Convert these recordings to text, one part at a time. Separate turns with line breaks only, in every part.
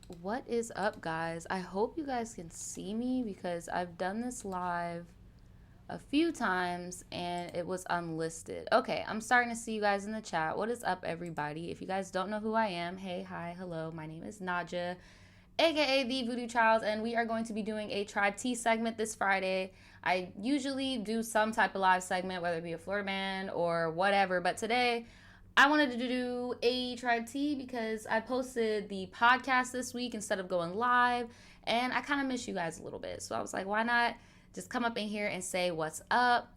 What is up, guys? I hope you guys can see me because I've done this live a few times and it was unlisted. Okay, I'm starting to see you guys in the chat. What is up, everybody? If you guys don't know who I am, hey, hi, hello. My name is Naja, aka the Voodoo Child, and we are going to be doing a Tribe Tea segment this Friday. I usually do some type of live segment, whether it be a Florida man or whatever, but today I wanted to do a Tribe Tea because I posted the podcast this week instead of going live, and I kind of miss you guys a little bit. So I was like, why not just come up in here and say what's up?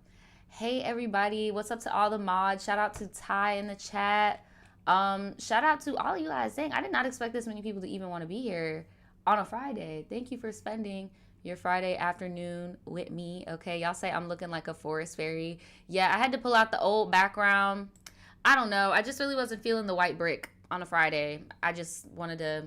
Hey everybody, what's up to all the mods? Shout out to Ty in the chat. Shout out to all of you guys. Dang, I did not expect this many people to even want to be here on a Friday. Thank you for spending your Friday afternoon with me. Okay, y'all say I'm looking like a forest fairy. Yeah, I had to pull out the old background. I don't know. I just really wasn't feeling the white brick on a Friday. I just wanted to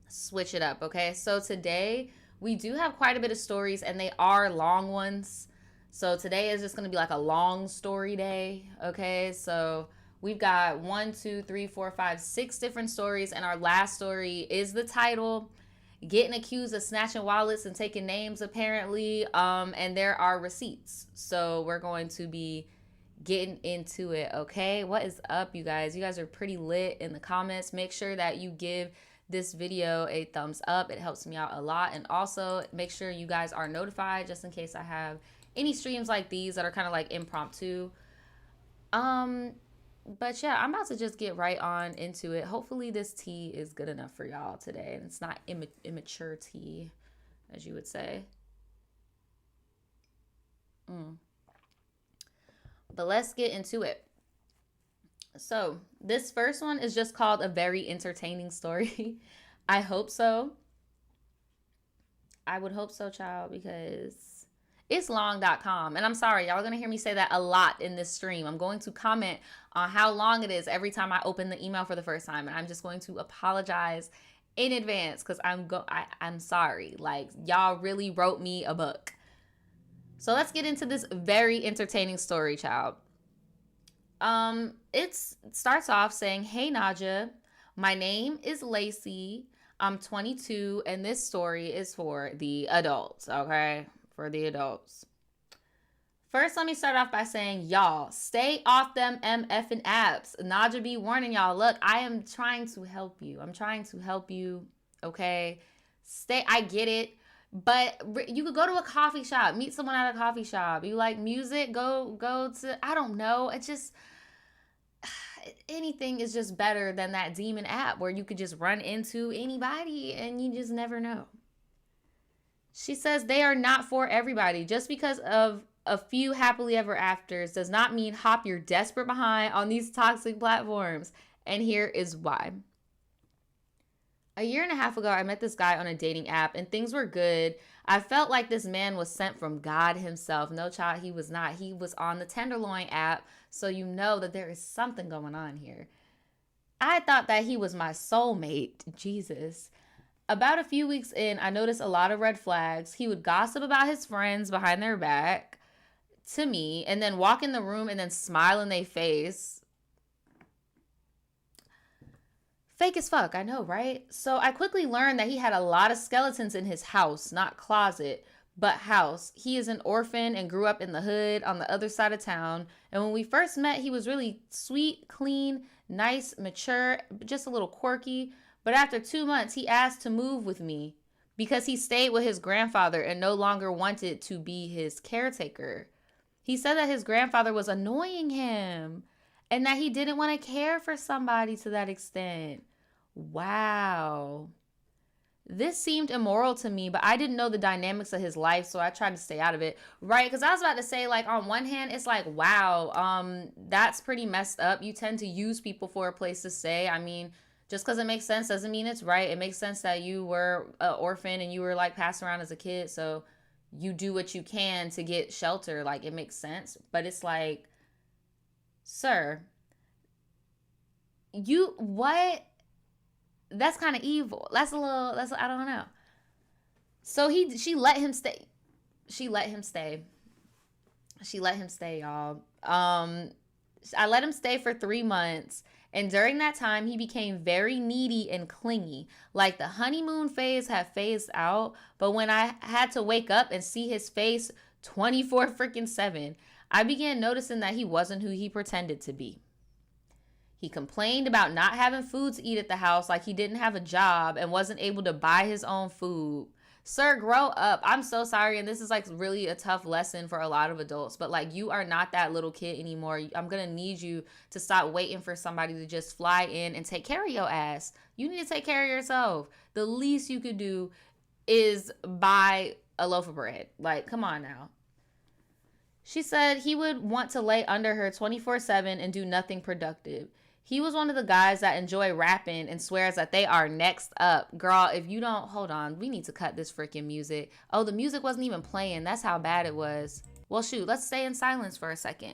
switch it up. Okay, so today we do have quite a bit of stories, and they are long ones. So today is just going to be like a long story day. Okay, so we've got 6 different stories, and our last story is the title, getting accused of snatching wallets and taking names, apparently. And there are receipts, so we're going to be getting into it. Okay, what is up, you guys? You guys are pretty lit in the comments. Make sure that you give this video a thumbs up. It helps me out a lot. And also make sure you guys are notified, just in case I have any streams like these that are kind of like impromptu. But yeah, I'm about to just get right on into it. Hopefully this tea is good enough for y'all today, and it's not immature tea, as you would say. But let's get into it. So this first one is just called A Very Entertaining Story. I hope so. I would hope so, child, because it's long.com. And I'm sorry, y'all are going to hear me say that a lot in this stream. I'm going to comment on how long it is every time I open the email for the first time. And I'm just going to apologize in advance because I'm sorry. Like, y'all really wrote me a book. So let's get into this very entertaining story, child. It starts off saying, "Hey Naja, my name is Lacey. I'm 22, and this story is for the adults, okay? For the adults. First, let me start off by saying, y'all, stay off them MFing apps. Naja be warning y'all. Look, I am trying to help you. I'm trying to help you, okay? I get it. But you could go to a coffee shop, meet someone at a coffee shop. You like music, go to, I don't know. It's just, anything is just better than that demon app where you could just run into anybody and you just never know. She says they are not for everybody. Just because of a few happily ever afters does not mean hop your desperate behind on these toxic platforms. And here is why. A year and a half ago, I met this guy on a dating app and things were good. I felt like this man was sent from God himself. No, child, he was not. He was on the Tenderloin app, so you know that there is something going on here. I thought that he was my soulmate. Jesus. About a few weeks in, I noticed a lot of red flags. He would gossip about his friends behind their back to me and then walk in the room and then smile in their face. Fake as fuck, I know, right? So I quickly learned that he had a lot of skeletons in his house, not closet, but house. He is an orphan and grew up in the hood on the other side of town. And when we first met, he was really sweet, clean, nice, mature, just a little quirky. But after 2 months, he asked to move with me because he stayed with his grandfather and no longer wanted to be his caretaker. He said that his grandfather was annoying him and that he didn't want to care for somebody to that extent. Wow. This seemed immoral to me, but I didn't know the dynamics of his life, so I tried to stay out of it. Right? Because I was about to say, like, on one hand, it's like, wow, that's pretty messed up. You tend to use people for a place to stay. I mean, just because it makes sense doesn't mean it's right. It makes sense that you were an orphan and you were, like, passed around as a kid, so you do what you can to get shelter. Like, it makes sense. But it's like, sir, what? That's kind of evil. I don't know. So she let him stay. She let him stay. She let him stay, y'all. I let him stay for 3 months. And during that time, he became very needy and clingy. Like the honeymoon phase had phased out, but when I had to wake up and see his face 24 freaking 7, I began noticing that he wasn't who he pretended to be. He complained about not having food to eat at the house, like he didn't have a job and wasn't able to buy his own food. Sir, grow up. I'm so sorry. And this is like really a tough lesson for a lot of adults, but like you are not that little kid anymore. I'm going to need you to stop waiting for somebody to just fly in and take care of your ass. You need to take care of yourself. The least you could do is buy a loaf of bread. Like, come on now. She said he would want to lay under her 24/7 and do nothing productive. He was one of the guys that enjoy rapping and swears that they are next up. Girl, if you don't, hold on. We need to cut this freaking music. Oh, the music wasn't even playing. That's how bad it was. Well, shoot, let's stay in silence for a second.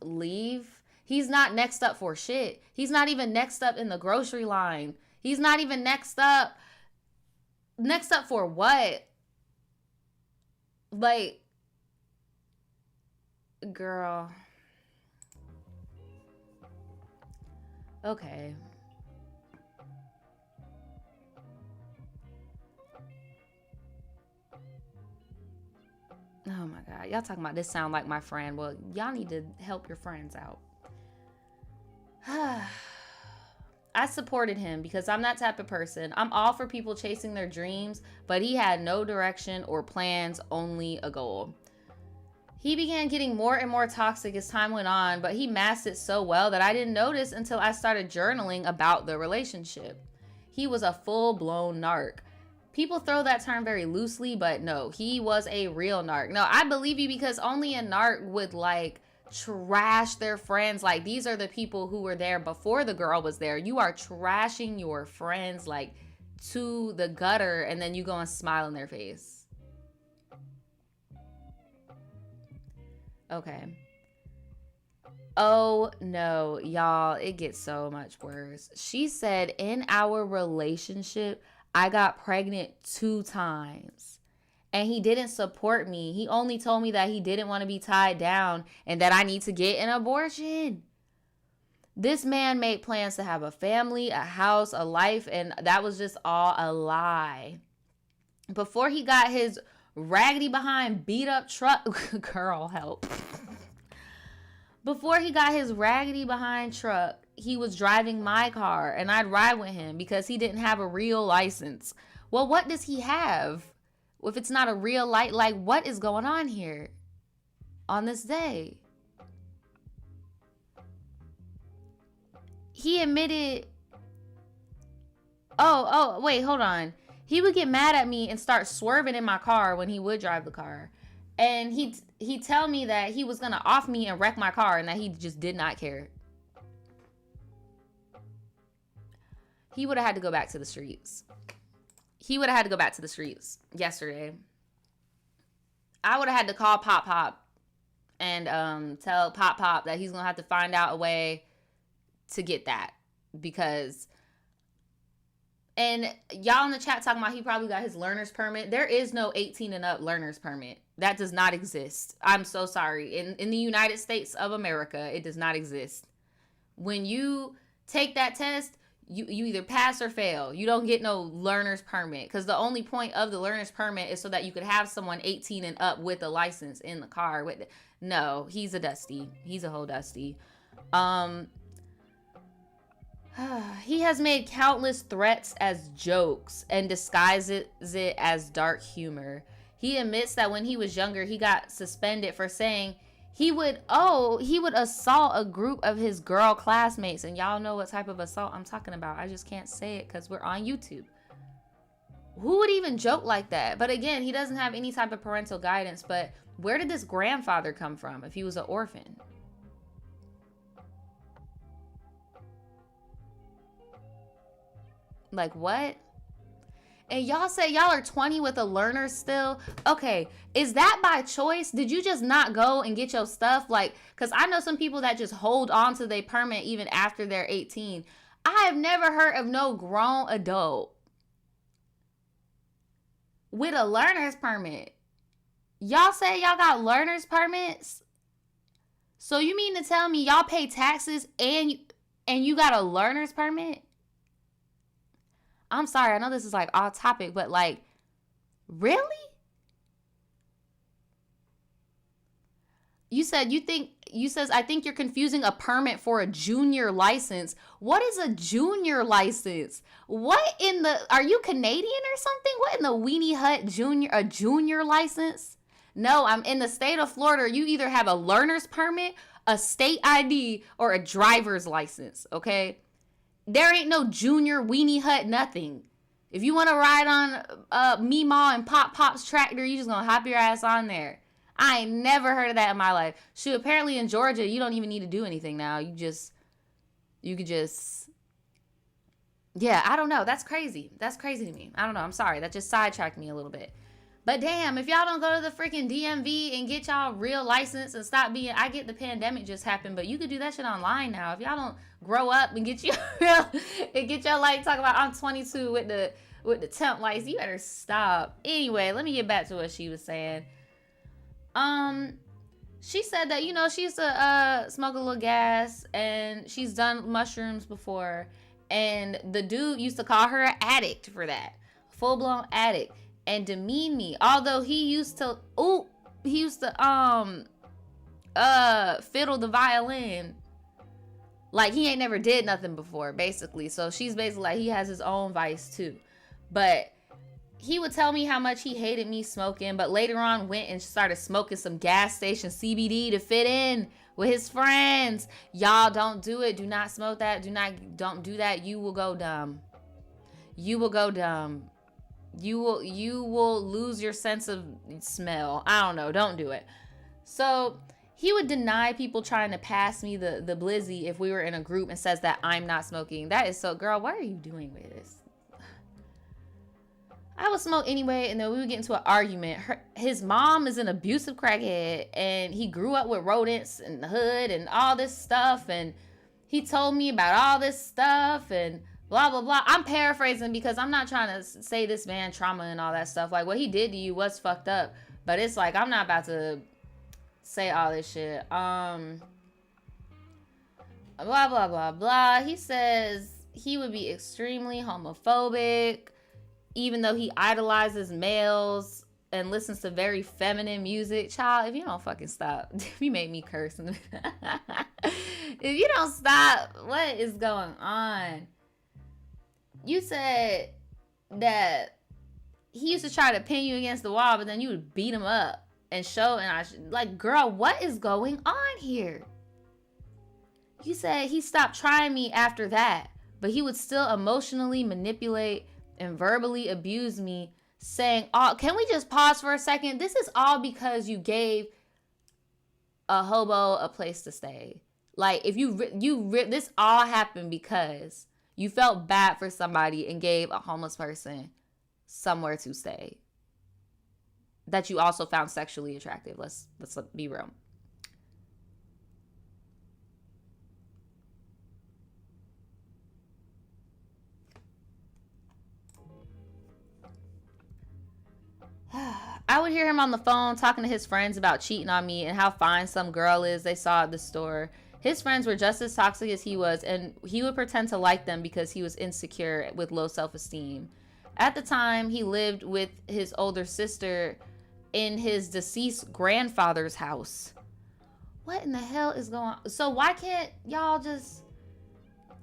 Leave. He's not next up for shit. He's not even next up in the grocery line. He's not even next up. Next up for what? Like, girl. Okay. Oh my God. Y'all talking about this sound like my friend. Well, y'all need to help your friends out. I supported him because I'm that type of person. I'm all for people chasing their dreams, but he had no direction or plans, only a goal. He began getting more and more toxic as time went on, but he masked it so well that I didn't notice until I started journaling about the relationship. He was a full-blown narc. People throw that term very loosely, but no, he was a real narc. No, I believe you because only a narc would like trash their friends. Like these are the people who were there before the girl was there. You are trashing your friends like to the gutter and then you go and smile in their face. Okay. Oh no, y'all, it gets so much worse. She said in our relationship, I got pregnant 2 times. And he didn't support me. He only told me that he didn't want to be tied down and that I need to get an abortion. This man made plans to have a family, a house, a life, and that was just all a lie. Before he got his raggedy behind beat up truck, girl, help. Before he got his raggedy behind truck, he was driving my car and I'd ride with him because he didn't have a real license. Well, what does he have? If it's not a real light, like what is going on here on this day? He admitted, wait, hold on. He would get mad at me and start swerving in my car when he would drive the car. And he'd tell me that he was going to off me and wreck my car and that he just did not care. He would have had to go back to the streets. He would have had to go back to the streets yesterday. I would have had to call Pop Pop and tell Pop Pop that he's going to have to find out a way to get that. Because, and y'all in the chat talking about he probably got his learner's permit. There is no 18 and up learner's permit. That does not exist. I'm so sorry. In the United States of America, it does not exist. When you take that test, you either pass or fail. You don't get no learner's permit because the only point of the learner's permit is so that you could have someone 18 and up with a license in the car. No, he's a dusty. He's a whole dusty. He has made countless threats as jokes and disguises it as dark humor. He admits that when he was younger, he got suspended for saying he would assault a group of his girl classmates. And y'all know what type of assault I'm talking about. I just can't say it because we're on YouTube. Who would even joke like that? But again, he doesn't have any type of parental guidance. But where did this grandfather come from if he was an orphan? Like what? And y'all say y'all are 20 with a learner still? Okay, is that by choice? Did you just not go and get your stuff? Like, because I know some people that just hold on to their permit even after they're 18. I have never heard of no grown adult with a learner's permit. Y'all say y'all got learner's permits? So you mean to tell me y'all pay taxes and And you got a learner's permit? I'm sorry, I know this is like off topic, but like, really? I think you're confusing a permit for a junior license. What is a junior license? What in the, are you Canadian or something? What in the weenie hut a junior license? No, I'm in the state of Florida. You either have a learner's permit, a state ID, or a driver's license, okay? There ain't no junior weenie hut nothing. If you want to ride on Meemaw and Pop Pop's tractor, you just gonna hop your ass on there. I ain't never heard of that in my life. Shoot, apparently in Georgia, you don't even need to do anything now. You could just, yeah, I don't know. That's crazy. That's crazy to me. I don't know. I'm sorry. That just sidetracked me a little bit. But damn, if y'all don't go to the freaking DMV and get y'all real license and stop being, I get the pandemic just happened, but you could do that shit online now. If y'all don't grow up and get your real, and get your, like, talk about I'm 22 with the temp license, you better stop. Anyway, let me get back to what she was saying. She said that, you know, she used to smoke a little gas and she's done mushrooms before, and the dude used to call her an addict for that, full-blown addict, and demean me. Although he used to fiddle the violin like he ain't never did nothing before, basically. So she's basically like, he has his own vice too. But he would tell me how much he hated me smoking, but later on went and started smoking some gas station CBD to fit in with his friends. Y'all don't do it. Do not smoke that. Don't do that. You will go dumb. You will go dumb. You will lose your sense of smell. I don't know. Don't do it. So he would deny people trying to pass me the blizzy if we were in a group and says that I'm not smoking. That is so, girl, what are you doing with this? I would smoke anyway, and then we would get into an argument. His mom is an abusive crackhead, and he grew up with rodents in the hood and all this stuff, and he told me about all this stuff and blah, blah, blah. I'm paraphrasing because I'm not trying to say this man trauma and all that stuff. Like, what he did to you was fucked up, but it's like, I'm not about to say all this shit. Blah, blah, blah, blah. He says he would be extremely homophobic, even though he idolizes males and listens to very feminine music. Child, if you don't fucking stop, you made me curse. If you don't stop, what is going on? You said that he used to try to pin you against the wall, but then you would beat him up and show, and like, girl, what is going on here? You said he stopped trying me after that, but he would still emotionally manipulate and verbally abuse me, saying, "Oh, can we just pause for a second? This is all because you gave a hobo a place to stay." Like, if this all happened because you felt bad for somebody and gave a homeless person somewhere to stay that you also found sexually attractive. Let's be real. I would hear him on the phone talking to his friends about cheating on me and how fine some girl is they saw at the store. His friends were just as toxic as he was, and he would pretend to like them because he was insecure with low self-esteem. At the time, he lived with his older sister in his deceased grandfather's house. What in the hell is going on? So why can't y'all just...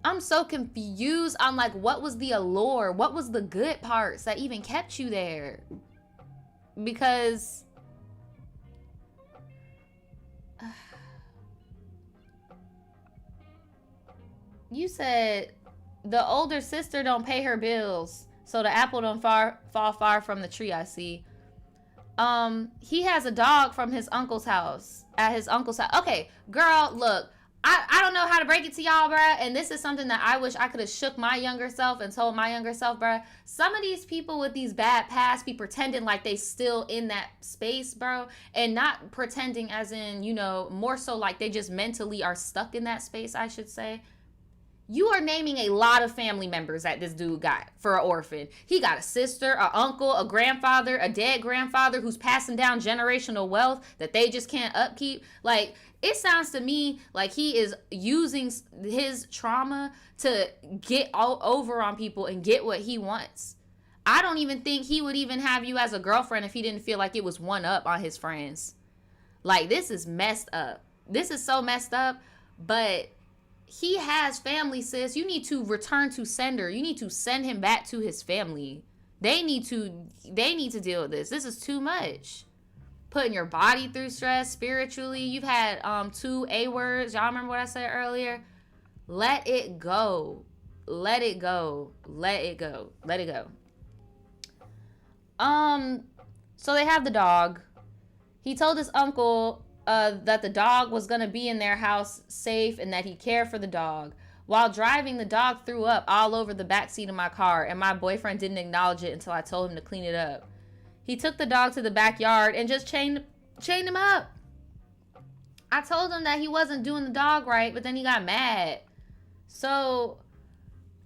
I'm so confused on, like, what was the allure? What was the good parts that even kept you there? Because you said the older sister don't pay her bills, so the apple don't fall far from the tree. I see. He has a dog from his uncle's house. At his uncle's house. Okay, girl, look. I don't know how to break it to y'all, bruh. And this is something that I wish I could have shook my younger self and told my younger self, bruh. Some of these people with these bad pasts be pretending like they still in that space, bro. And not pretending as in, you know, more so like they just mentally are stuck in that space, I should say. You are naming a lot of family members that this dude got for an orphan. He got a sister, an uncle, a grandfather, a dead grandfather who's passing down generational wealth that they just can't upkeep. Like, it sounds to me like he is using his trauma to get all over on people and get what he wants. I don't even think he would even have you as a girlfriend if he didn't feel like it was one up on his friends. Like, this is messed up. This is so messed up, but he has family, sis. You need to return to sender. You need to send him back to his family. They need to deal with this. This is too much. Putting your body through stress spiritually. You've had 2 A words. Y'all remember what I said earlier? Let it go. Let it go. Let it go. Let it go. So they have the dog. He told his uncle that the dog was going to be in their house safe and that he cared for the dog. While driving, the dog threw up all over the backseat of my car, and my boyfriend didn't acknowledge it until I told him to clean it up. He took the dog to the backyard and just chained him up. I told him that he wasn't doing the dog right, but then he got mad. So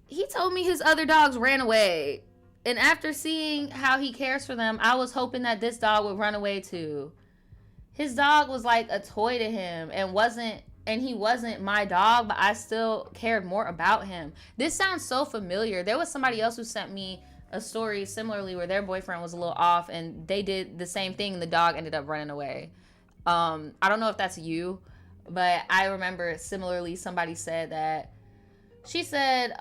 he told me his other dogs ran away. And after seeing how he cares for them, I was hoping that this dog would run away too. His dog was like a toy to him and he wasn't my dog, but I still cared more about him. This sounds so familiar. There was somebody else who sent me a story similarly where their boyfriend was a little off and they did the same thing and the dog ended up running away. I don't know if that's you, but I remember similarly somebody said that. She said,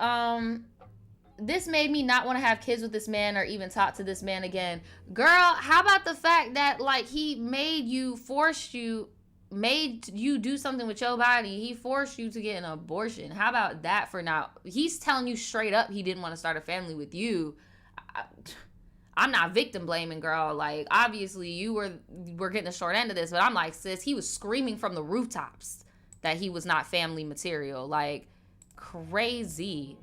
this made me not want to have kids with this man or even talk to this man again. Girl, how about the fact that like he made you do something with your body? He forced you to get an abortion. How about that for now? He's telling you straight up he didn't want to start a family with you. I'm not victim blaming, girl. Like, obviously you were getting the short end of this, but I'm like, sis, he was screaming from the rooftops that he was not family material. Like, crazy.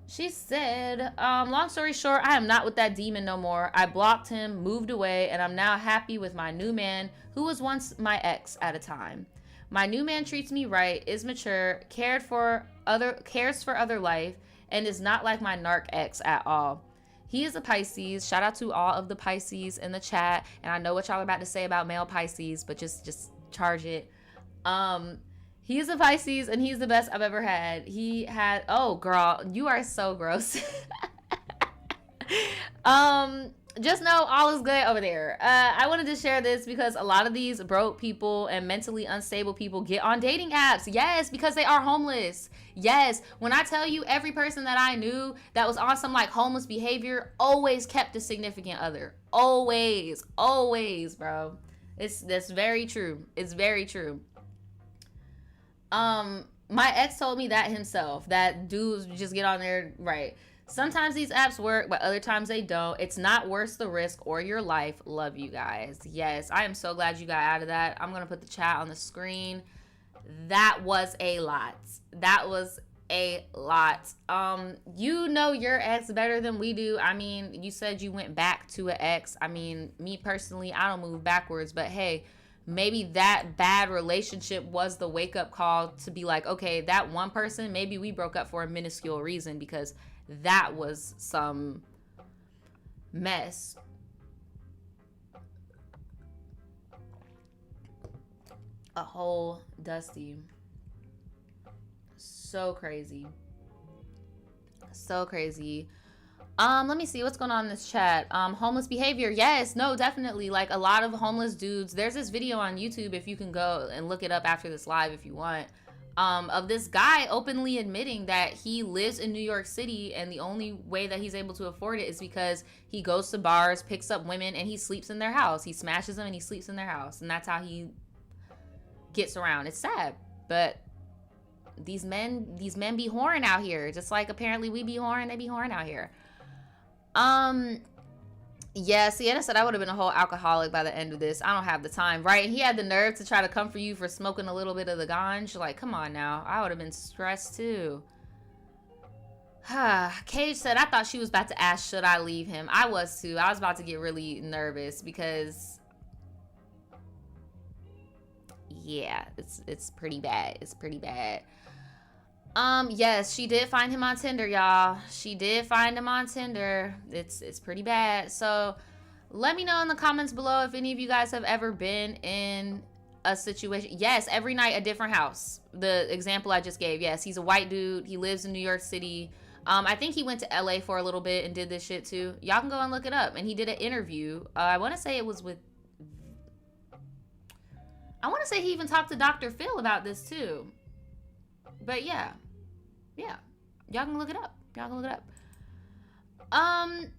She said, long story short, I am not with that demon no more. I blocked him, moved away, and I'm now happy with my new man, who was once my ex at a time. My new man treats me right, is mature, cares for other life, and is not like my narc ex at all. He is a Pisces. Shout out to all of the Pisces in the chat. And I know what y'all are about to say about male Pisces, but just charge it. He is a Pisces, and he's the best I've ever had. He had, oh, girl, you are so gross. Just know all is good over there. I wanted to share this because a lot of these broke people and mentally unstable people get on dating apps. Yes, because they are homeless. Yes, when I tell you every person that I knew that was on some like homeless behavior always kept a significant other. Always, bro. That's very true. It's very true. My ex told me that himself, that dudes just get on there, right? Sometimes these apps work, but other times they don't. It's not worth the risk or your life. Love you guys. Yes, I am so glad you got out of that. I'm going to put the chat on the screen. That was a lot. You know your ex better than we do. I mean, you said you went back to an ex. I mean, me personally, I don't move backwards, but hey, maybe that bad relationship was the wake-up call to be like, okay, that one person, maybe we broke up for a minuscule reason because that was some mess. A whole dusty. So crazy. So crazy. Let me see what's going on in this chat. Homeless behavior. Yes, no, definitely. Like a lot of homeless dudes. There's this video on YouTube if you can go and look it up after this live if you want. Of this guy openly admitting that he lives in New York City and the only way that he's able to afford it is because he goes to bars, picks up women, and he sleeps in their house. He smashes them and he sleeps in their house. And that's how he gets around. It's sad, but these men be whoring out here. Just like apparently we be whoring, they be whoring out here. Yeah, Sienna said I would have been a whole alcoholic by the end of this. I don't have the time, right? And he had the nerve to try to come for you for smoking a little bit of the ganj. Like, come on now. I would have been stressed too. Cage said, I thought she was about to ask, should I leave him? I was too. I was about to get really nervous because, yeah, it's pretty bad. It's pretty bad. Yes, she did find him on Tinder, y'all. She did find him on Tinder. It's pretty bad. So let me know in the comments below if any of you guys have ever been in a situation. Yes, every night a different house. The example I just gave. Yes, he's a white dude. He lives in New York City. I think he went to LA for a little bit and did this shit too. Y'all can go and look it up. And he did an interview. I want to say it was with. I want to say he even talked to Dr. Phil about this too. But yeah, yeah, y'all can look it up. Y'all can look it up.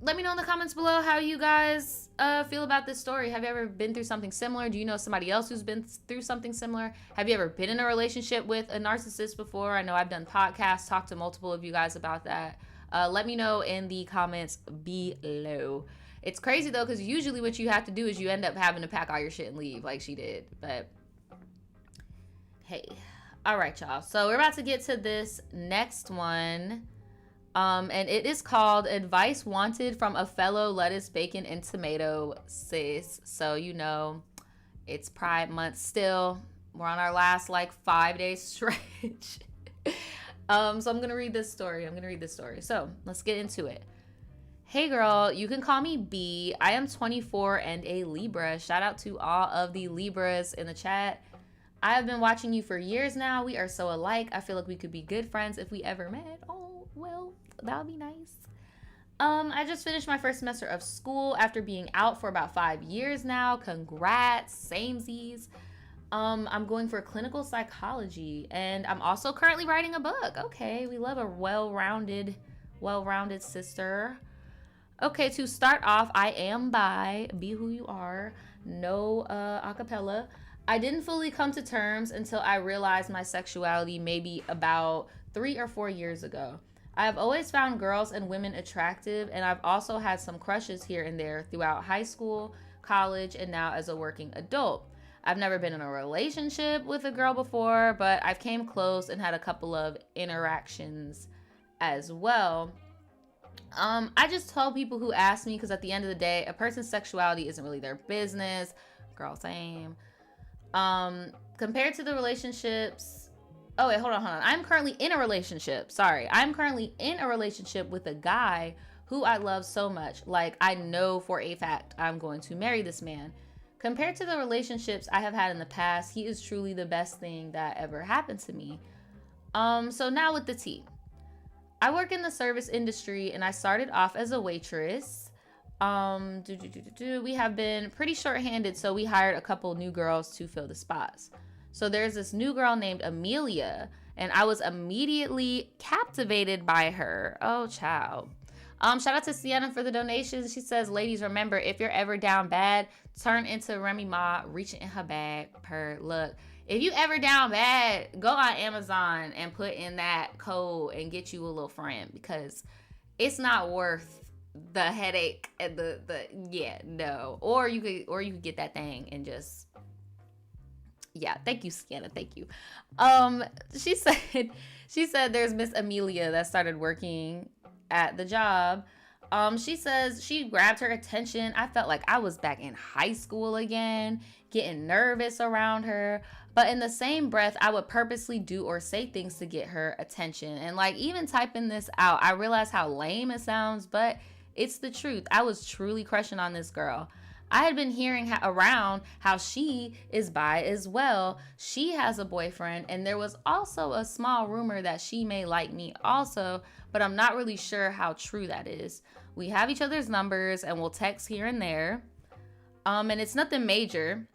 Let me know in the comments below how you guys feel about this story. Have you ever been through something similar? Do you know somebody else who's been through something similar? Have you ever been in a relationship with a narcissist before? I know I've done podcasts, talked to multiple of you guys about that. Let me know in the comments below. It's crazy though, because usually what you have to do is you end up having to pack all your shit and leave like she did. But hey, all right, y'all. So we're about to get to this next one. And it is called Advice Wanted from a Fellow Lettuce, Bacon, and Tomato Sis. So, you know, it's Pride Month still. We're on our last, like, 5-day stretch. So I'm going to read this story. So let's get into it. Hey, girl, you can call me B. I am 24 and a Libra. Shout out to all of the Libras in the chat. I have been watching you for years now. We are so alike. I feel like we could be good friends if we ever met. Oh, well, that would be nice. I just finished my first semester of school after being out for about 5 years now. Congrats, samesies. I'm going for clinical psychology, and I'm also currently writing a book. Okay, we love a well-rounded sister. Okay, to start off, I am bi. Be who you are. No acapella. I didn't fully come to terms until I realized my sexuality maybe about 3 or 4 years ago. I have always found girls and women attractive, and I've also had some crushes here and there throughout high school, college, and now as a working adult. I've never been in a relationship with a girl before, but I've came close and had a couple of interactions as well. I just tell people who ask me, because at the end of the day, a person's sexuality isn't really their business. Girl, same. Compared to the relationships. Oh, wait, hold on. I'm currently in a relationship. I'm currently in a relationship with a guy who I love so much. Like, I know for a fact I'm going to marry this man. Compared to the relationships I have had in the past, he is truly the best thing that ever happened to me. So now with the tea. I work in the service industry and I started off as a waitress. We have been pretty short-handed, so we hired a couple new girls to fill the spots. So there's this new girl named Amelia, and I was immediately captivated by her. Oh, child. Shout out to Sienna for the donations. She says, ladies, remember, if you're ever down bad, turn into Remy Ma, reaching in her bag. Look, if you ever down bad, go on Amazon and put in that code and get you a little friend, because it's not worth the headache and the yeah, no. Or you could get that thing and just, yeah. Thank you, Sienna. Thank you. She said there's Miss Amelia that started working at the job. She says she grabbed her attention. I felt like I was back in high school again, getting nervous around her. But in the same breath, I would purposely do or say things to get her attention. And like, even typing this out, I realized how lame it sounds, but it's the truth. I was truly crushing on this girl. I had been hearing around how she is bi as well. She has a boyfriend, and there was also a small rumor that she may like me also, but I'm not really sure how true that is. We have each other's numbers and we'll text here and there. And it's nothing major,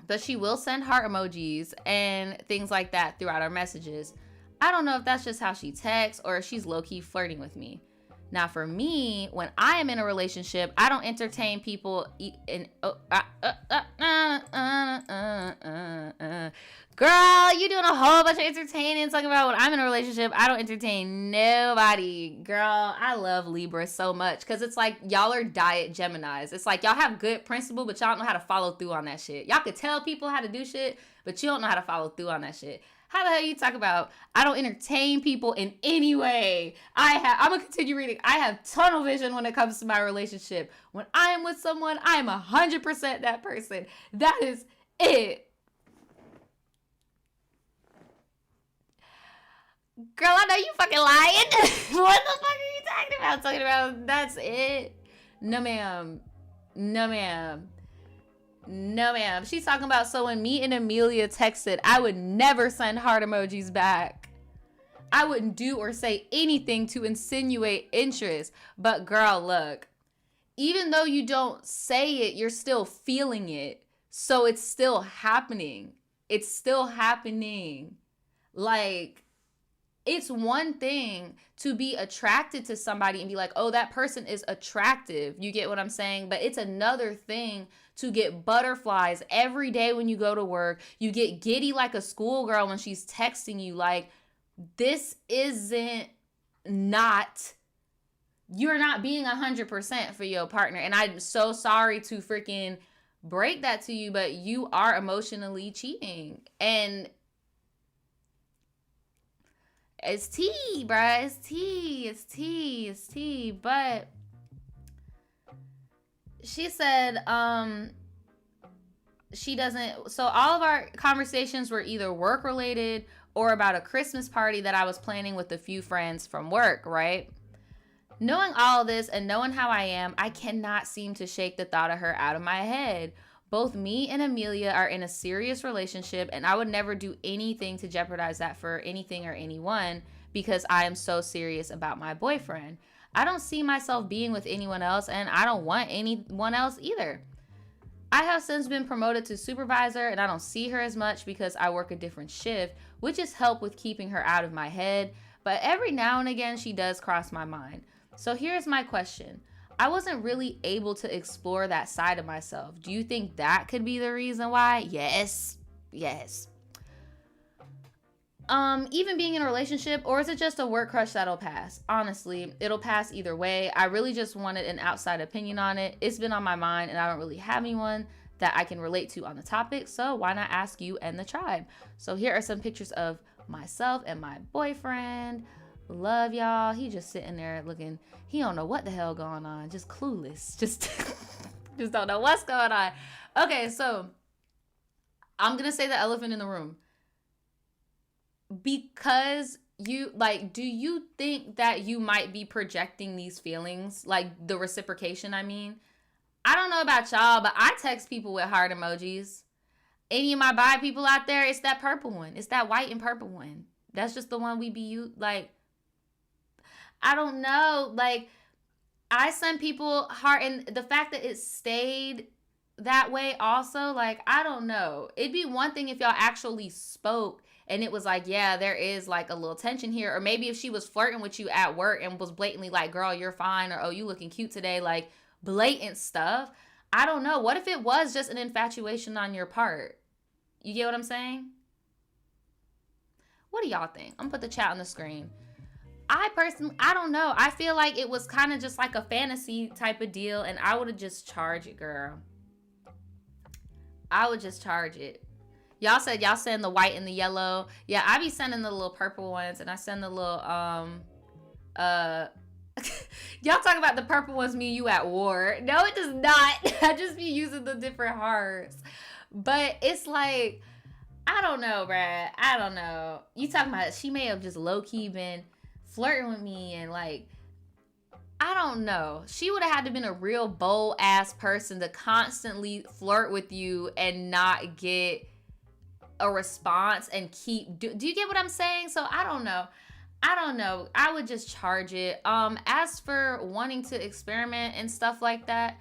but she will send heart emojis and things like that throughout our messages. I don't know if that's just how she texts or if she's low-key flirting with me. Now, for me, when I am in a relationship, I don't entertain people Girl, you doing a whole bunch of entertaining, talking about when I'm in a relationship, I don't entertain nobody. Girl, I love Libra so much, because it's like y'all are diet Geminis. It's like y'all have good principle, but y'all don't know how to follow through on that shit. Y'all could tell people how to do shit, but you don't know how to follow through on that shit. How the hell you talk about I don't entertain people in any way? I'm gonna continue reading. I have tunnel vision when it comes to my relationship. When I am with someone, I am 100% that person. That is it. Girl, I know you fucking lying. What the fuck are you talking about? Talking about that's it. No, ma'am. No, ma'am. No, ma'am. She's talking about so when me and Amelia texted, I would never send heart emojis back. I wouldn't do or say anything to insinuate interest. But girl, look, even though you don't say it, you're still feeling it. So it's still happening. It's still happening. Like, it's one thing to be attracted to somebody and be like, oh, that person is attractive. You get what I'm saying? But it's another thing to get butterflies every day when you go to work. You get giddy like a schoolgirl when she's texting you. Like, this isn't not, you're not being 100% for your partner. And I'm so sorry to freaking break that to you, but you are emotionally cheating. And it's tea, bruh. It's tea. It's tea. It's tea. But she said, she doesn't. So all of our conversations were either work related or about a Christmas party that I was planning with a few friends from work, right? Knowing all of this and knowing how I am, I cannot seem to shake the thought of her out of my head. Both me and Amelia are in a serious relationship, and I would never do anything to jeopardize that for anything or anyone because I am so serious about my boyfriend. I don't see myself being with anyone else, and I don't want anyone else either. I have since been promoted to supervisor, and I don't see her as much because I work a different shift, which has helped with keeping her out of my head. But every now and again, she does cross my mind. So here's my question. I wasn't really able to explore that side of myself. Do you think that could be the reason why? Yes. Yes. Even being in a relationship, or is it just a work crush that'll pass? Honestly, it'll pass either way. I really just wanted an outside opinion on it. It's been on my mind and I don't really have anyone that I can relate to on the topic. So why not ask you and the tribe? So here are some pictures of myself and my boyfriend. Love y'all. He just sitting there looking, he don't know what the hell going on. Just clueless. Just don't know what's going on. Okay, so I'm gonna say the elephant in the room. Because you like, do you think that you might be projecting these feelings, like the reciprocation? I mean, I don't know about y'all, but I text people with heart emojis. Any of my bi people out there, it's that purple one. It's that white and purple one. That's just the one we be like. I don't know. Like, I send people heart, and the fact that it stayed that way also, like, I don't know. It'd be one thing if y'all actually spoke and it was like, yeah, there is like a little tension here. Or maybe if she was flirting with you at work and was blatantly like, girl, you're fine. Or, oh, you looking cute today. Like, blatant stuff. I don't know. What if it was just an infatuation on your part? You get what I'm saying? What do y'all think? I'm gonna put the chat on the screen. I don't know. I feel like it was kind of just like a fantasy type of deal, and I would have just charged it, girl. I would just charge it. Y'all said y'all send the white and the yellow. Yeah, I be sending the little purple ones, and I send the little y'all talk about the purple ones, me and you at war. No, it does not. I just be using the different hearts. But it's like, I don't know, bruh. I don't know. You talking about she may have just low-key been flirting with me and like, I don't know. She would have had to been a real bold ass person to constantly flirt with you and not get a response and keep do you get what I'm saying? So I don't know. I would just charge it. As for wanting to experiment and stuff like that,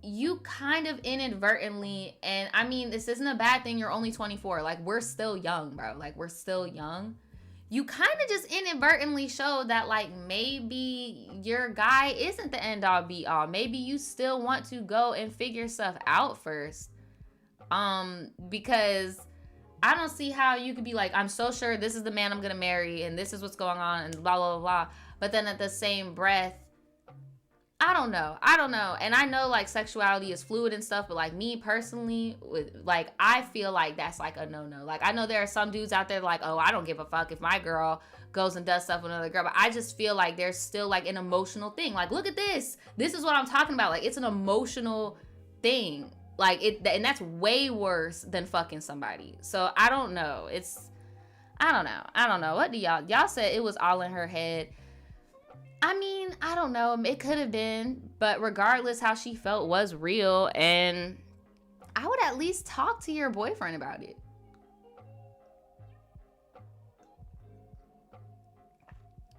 you kind of inadvertently, and I mean, this isn't a bad thing. You're only 24. Like, we're still young, bro. Like, we're still young. You kind of just inadvertently show that, like, maybe your guy isn't the end all be all. Maybe you still want to go and figure stuff out first. Because I don't see how you could be like, I'm so sure this is the man I'm gonna marry and this is what's going on and blah blah blah, but then at the same breath, I don't know. And I know like sexuality is fluid and stuff, but like me personally, with like, I feel like that's like a no-no. Like, I know there are some dudes out there like, oh, I don't give a fuck if my girl goes and does stuff with another girl, but I just feel like there's still like an emotional thing. Like, look at this. This is what I'm talking about. Like, it's an emotional thing. Like, and that's way worse than fucking somebody. So I don't know. I don't know. I don't know. What do y'all said it was all in her head. I mean, I don't know. It could have been, but regardless, how she felt was real, and I would at least talk to your boyfriend about it.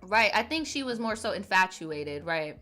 Right. I think she was more so infatuated, right?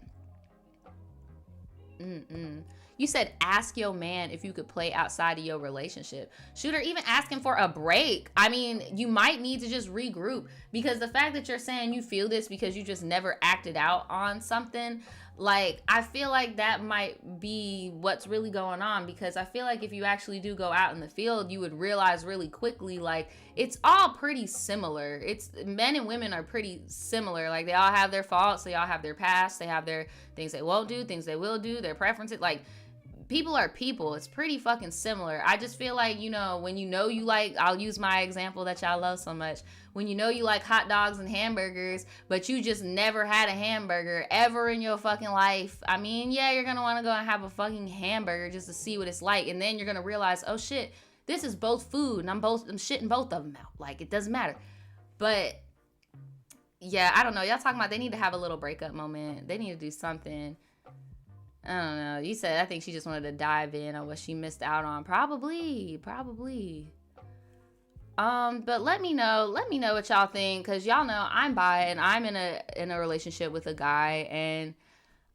Mm-mm. You said ask your man if you could play outside of your relationship. Shoot, or even asking for a break. I mean, you might need to just regroup, because the fact that you're saying you feel this because you just never acted out on something, like, I feel like that might be what's really going on, because I feel like if you actually do go out in the field, you would realize really quickly, like, it's all pretty similar. It's men and women are pretty similar. Like, they all have their faults, they all have their past, they have their things they won't do, things they will do, their preferences. Like, people are people. It's pretty fucking similar. I just feel like, when you like, I'll use my example that y'all love so much. When you like hot dogs and hamburgers, but you just never had a hamburger ever in your fucking life. I mean, yeah, you're gonna want to go and have a fucking hamburger just to see what it's like. And then you're gonna realize, oh shit, this is both food, and I'm shitting both of them out. Like, it doesn't matter. But yeah, I don't know. Y'all talking about they need to have a little breakup moment. They need to do something. I don't know. You said, I think she just wanted to dive in on what she missed out on. Probably. But let me know what y'all think, because y'all know I'm bi and I'm in a relationship with a guy, and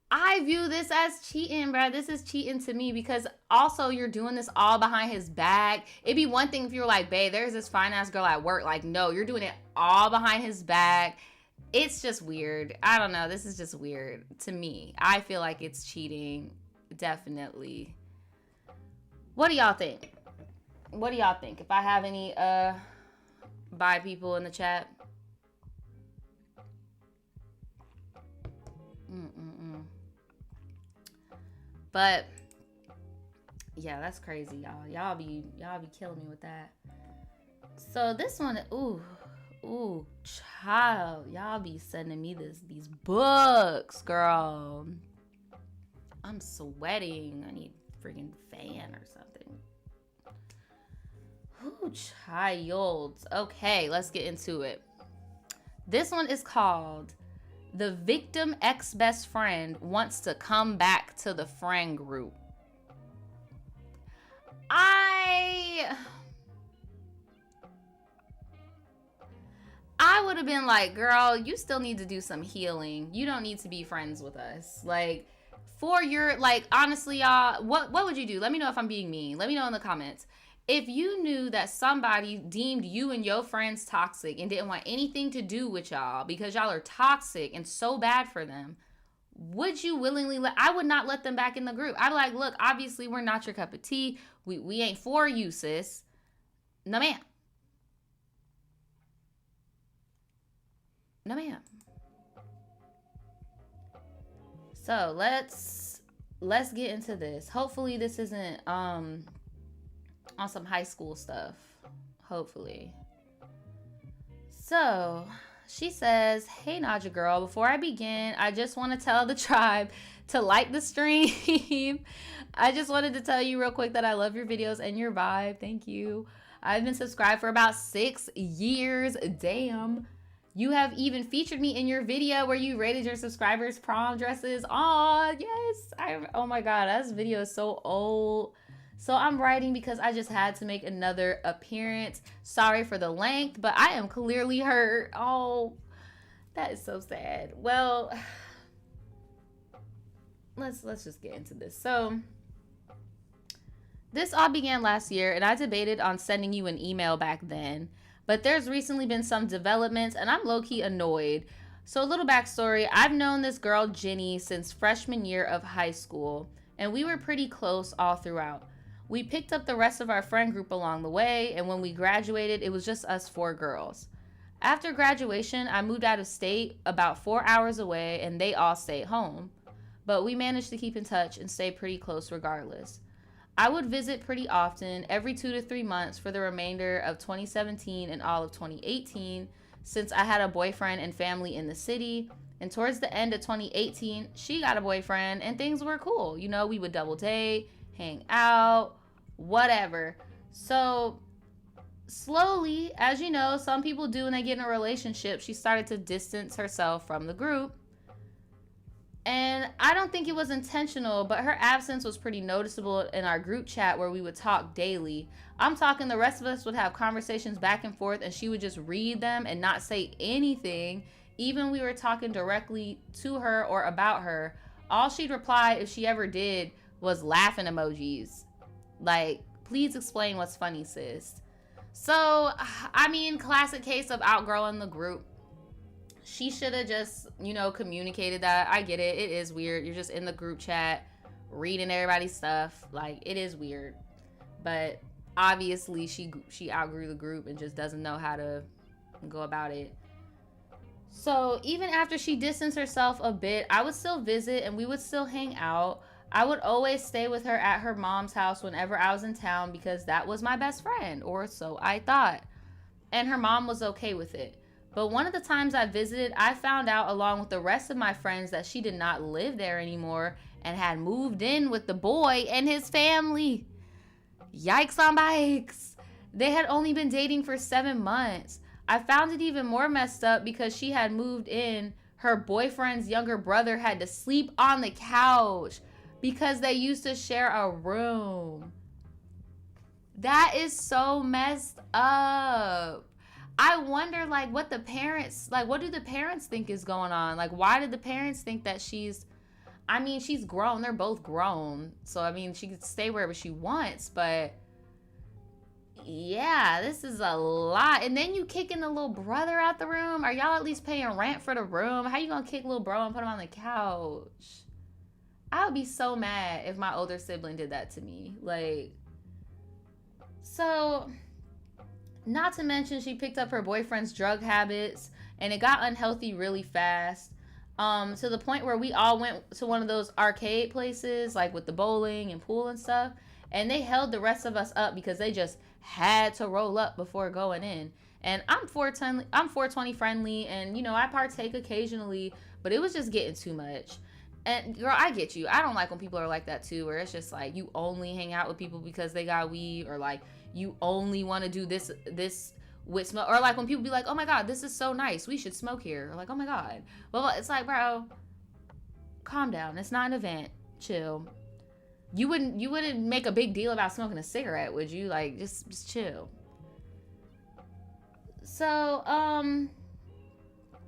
I view this as cheating, bro. This is cheating to me, because also you're doing this all behind his back. It'd be one thing if you were like, babe, there's this fine ass girl at work. Like, no, you're doing it all behind his back. It's just weird. I don't know. This is just weird to me. I feel like it's cheating. Definitely. What do y'all think? If I have any bi people in the chat. But yeah, that's crazy, y'all. Y'all be killing me with that. So this one, ooh, child, y'all be sending me these books, girl. I'm sweating. I need a freaking fan or something. Ooh, child. Okay, let's get into it. This one is called "The Victim Ex-Best Friend Wants to Come Back to the Friend Group." I would have been like, girl, you still need to do some healing. You don't need to be friends with us. Like, for your, like, honestly, y'all, what would you do? Let me know if I'm being mean. Let me know in the comments. If you knew that somebody deemed you and your friends toxic and didn't want anything to do with y'all because y'all are toxic and so bad for them, would you willingly I would not let them back in the group. I'd be like, look, obviously we're not your cup of tea. We ain't for you, sis. No, ma'am. No, ma'am. So let's get into this. Hopefully this isn't on some high school stuff. Hopefully. So she says, "Hey Naja girl, before I begin, I just want to tell the tribe to like the stream. I just wanted to tell you real quick that I love your videos and your vibe. Thank you. I've been subscribed for about 6 years. Damn. You have even featured me in your video where you rated your subscribers' prom dresses. Aw, yes. Oh my God, that video is so old. So I'm writing because I just had to make another appearance. Sorry for the length, but I am clearly hurt. Oh, that is so sad. Well, let's just get into this. So this all began last year, and I debated on sending you an email back then. But there's recently been some developments, and I'm low-key annoyed. So a little backstory. I've known this girl, Jenny, since freshman year of high school, and we were pretty close all throughout. We picked up the rest of our friend group along the way, and when we graduated, it was just us 4 girls. After graduation, I moved out of state about 4 hours away, and they all stayed home. But we managed to keep in touch and stay pretty close regardless. I would visit pretty often, every 2 to 3 months for the remainder of 2017 and all of 2018, since I had a boyfriend and family in the city. And towards the end of 2018, she got a boyfriend and things were cool. You know, we would double date, hang out, whatever. So slowly, as you know, some people do when they get in a relationship, she started to distance herself from the group. And I don't think it was intentional, but her absence was pretty noticeable in our group chat where we would talk daily. I'm talking the rest of us would have conversations back and forth, and she would just read them and not say anything. Even we were talking directly to her or about her, all she'd reply, if she ever did, was laughing emojis. Like, please explain what's funny, sis. So, I mean, classic case of outgrowing the group. She should have just, communicated that. I get it. It is weird. You're just in the group chat reading everybody's stuff. Like, it is weird. But obviously she outgrew the group and just doesn't know how to go about it. So even after she distanced herself a bit, I would still visit and we would still hang out. I would always stay with her at her mom's house whenever I was in town because that was my best friend, or so I thought. And her mom was okay with it. But one of the times I visited, I found out along with the rest of my friends that she did not live there anymore and had moved in with the boy and his family. Yikes on bikes. They had only been dating for 7 months. I found it even more messed up because she had moved in. Her boyfriend's younger brother had to sleep on the couch because they used to share a room. That is so messed up. I wonder, what do the parents think is going on? Like, why did the parents think that she's grown. They're both grown. So, she could stay wherever she wants. But, yeah, this is a lot. And then you kicking the little brother out the room. Are y'all at least paying rent for the room? How you going to kick little bro and put him on the couch? I would be so mad if my older sibling did that to me. So... Not to mention, she picked up her boyfriend's drug habits, and it got unhealthy really fast. To the point where we all went to one of those arcade places, like with the bowling and pool and stuff, and they held the rest of us up because they just had to roll up before going in. And I'm 420 friendly, and I partake occasionally, but it was just getting too much. And girl, I get you. I don't like when people are like that too, where it's just like you only hang out with people because they got weed, or like you only want to do this with smoke, or like when people be like, oh my god, this is so nice, we should smoke here, or like, oh my god. Well, it's like, bro, calm down. It's not an event. Chill. You wouldn't make a big deal about smoking a cigarette, would you? Like, just chill. So,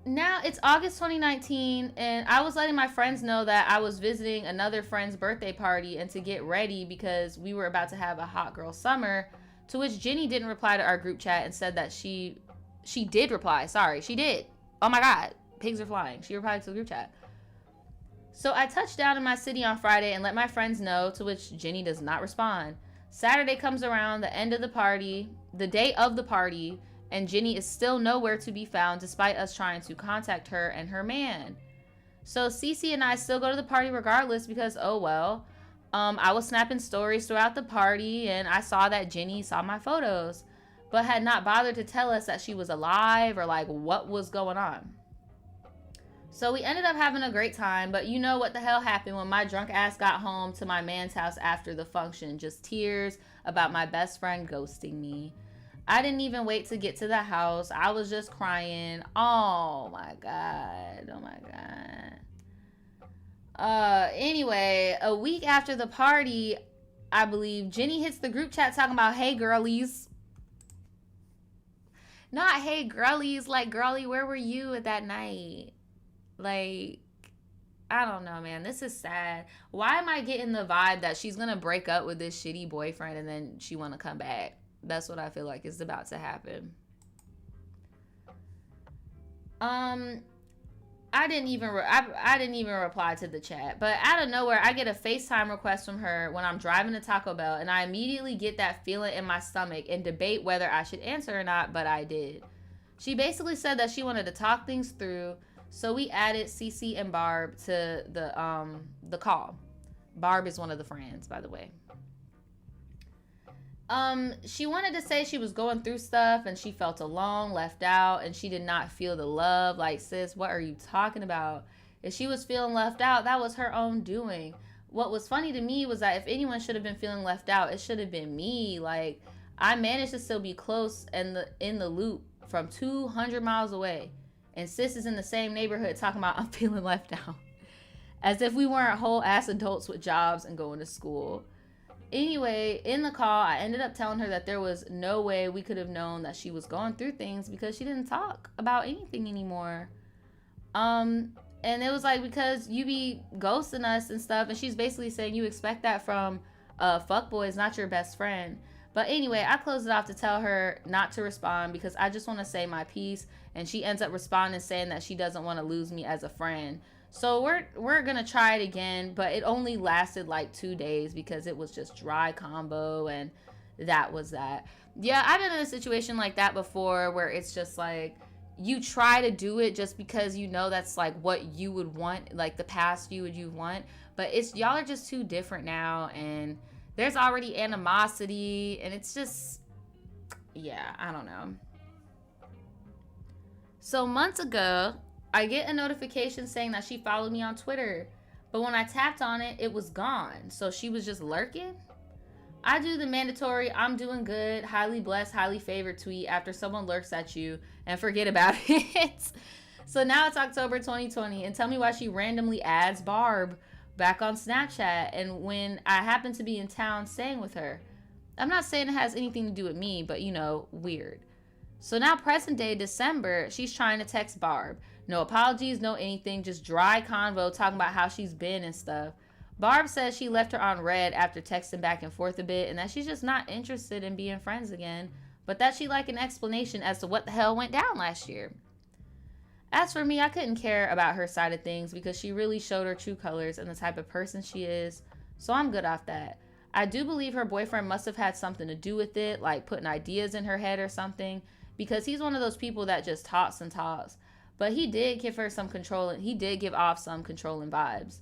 now it's August 2019, and I was letting my friends know that I was visiting another friend's birthday party and to get ready because we were about to have a hot girl summer, to which Jenny didn't reply to our group chat and said that she did reply. Sorry, she did. Oh my god, pigs are flying. She replied to the group chat. So I touched down in my city on Friday and let my friends know, to which Jenny does not respond. Saturday comes around, the day of the party, and Jenny is still nowhere to be found despite us trying to contact her and her man. So Cece and I still go to the party regardless because, oh well. I was snapping stories throughout the party and I saw that Jenny saw my photos, but had not bothered to tell us that she was alive or like what was going on. So we ended up having a great time, but you know what the hell happened when my drunk ass got home to my man's house after the function. Just tears about my best friend ghosting me. I didn't even wait to get to the house. I was just crying. Oh my god. Oh my god. Anyway, a week after the party, I believe, Jenny hits the group chat talking about, hey girlies. Not hey girlies, like, girlie, where were you at that night? Like, I don't know, man. This is sad. Why am I getting the vibe that she's gonna break up with this shitty boyfriend and then she wanna come back? That's what I feel like is about to happen. I didn't even reply to the chat, but out of nowhere, I get a FaceTime request from her when I'm driving to Taco Bell, and I immediately get that feeling in my stomach and debate whether I should answer or not, but I did. She basically said that she wanted to talk things through, so we added Cece and Barb to the call. Barb is one of the friends, by the way. She wanted to say she was going through stuff and she felt alone, left out, and she did not feel the love. Like, sis, what are you talking about? If she was feeling left out, that was her own doing. What was funny to me was that if anyone should have been feeling left out, it should have been me. Like, I managed to still be close and in the loop from 200 miles away. And sis is in the same neighborhood talking about I'm feeling left out. As if we weren't whole ass adults with jobs and going to school. Anyway, in the call, I ended up telling her that there was no way we could have known that she was going through things because she didn't talk about anything anymore. And it was like, because you be ghosting us and stuff, and she's basically saying you expect that from a fuckboy is not your best friend. But anyway, I closed it off to tell her not to respond because I just want to say my piece, and she ends up responding saying that she doesn't want to lose me as a friend. So we're gonna try it again, but it only lasted like 2 days because it was just dry combo, and that was that. Yeah, I've been in a situation like that before where it's just like you try to do it just because you know that's like what you would want, like the past you would want, but it's y'all are just too different now, and there's already animosity, and it's just, yeah, I don't know. So months ago, I get a notification saying that she followed me on Twitter, but when I tapped on it, it was gone. So she was just lurking. I do the mandatory I'm doing good, highly blessed, highly favored tweet after someone lurks at you and forget about it. So now it's October 2020, and tell me why she randomly adds Barb back on Snapchat and when I happen to be in town staying with her. I'm not saying it has anything to do with me, but weird. So now present day December, she's trying to text Barb. No apologies, no anything, just dry convo talking about how she's been and stuff. Barb says she left her on red after texting back and forth a bit and that she's just not interested in being friends again, but that she'd like an explanation as to what the hell went down last year. As for me, I couldn't care about her side of things because she really showed her true colors and the type of person she is, so I'm good off that. I do believe her boyfriend must have had something to do with it, like putting ideas in her head or something, because he's one of those people that just talks and talks. But he did give her some control, and he did give off some controlling vibes.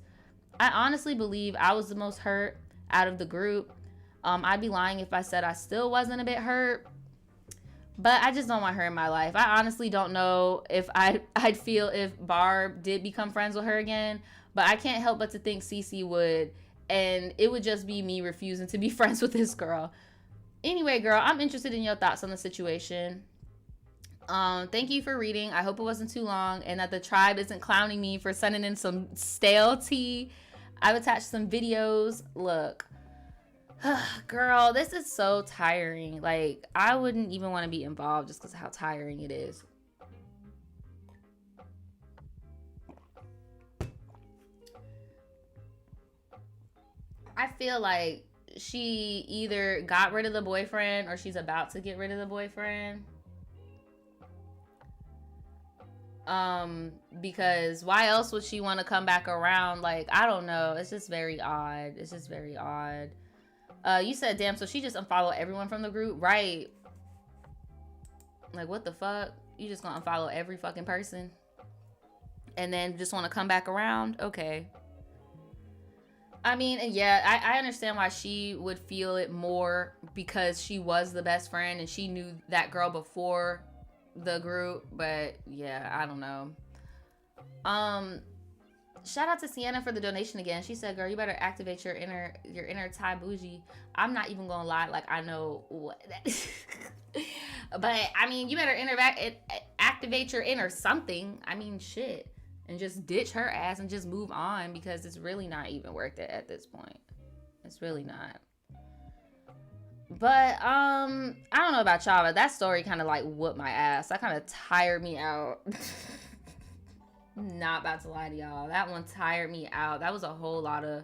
I honestly believe I was the most hurt out of the group. I'd be lying if I said I still wasn't a bit hurt, but I just don't want her in my life. I honestly don't know if I'd feel if Barb did become friends with her again, but I can't help but to think Cece would, and it would just be me refusing to be friends with this girl. Anyway, girl, I'm interested in your thoughts on the situation. Thank you for reading. I hope it wasn't too long and that the tribe isn't clowning me for sending in some stale tea. I've attached some videos. Look, girl, this is so tiring. Like, I wouldn't even want to be involved just because of how tiring it is. I feel like she either got rid of the boyfriend or she's about to get rid of the boyfriend. Because why else would she want to come back around? Like, I don't know. It's just very odd. It's just very odd. You said, damn, so she just unfollowed everyone from the group? Right. Like, what the fuck? You just gonna unfollow every fucking person? And then just want to come back around? Okay. I mean, yeah, I understand why she would feel it more because she was the best friend and she knew that girl before the group, but yeah, I don't know. Shout out to Sienna for the donation again. She said, girl, you better activate your inner Thai bougie. I'm not even gonna lie, like, I know what that but I mean, you better activate your inner something. I mean, shit. And just ditch her ass and just move on because it's really not even worth it at this point. It's really not. But I don't know about y'all, but that story kind of like whooped my ass. That kind of tired me out. Not about to lie to y'all. That one tired me out. That was a whole lot of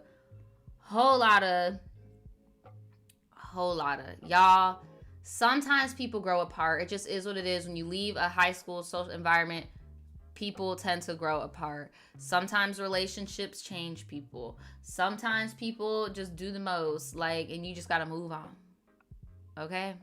y'all. Sometimes people grow apart. It just is what it is. When you leave a high school social environment, people tend to grow apart. Sometimes relationships change people. Sometimes people just do the most, like, and you just gotta move on. Okay?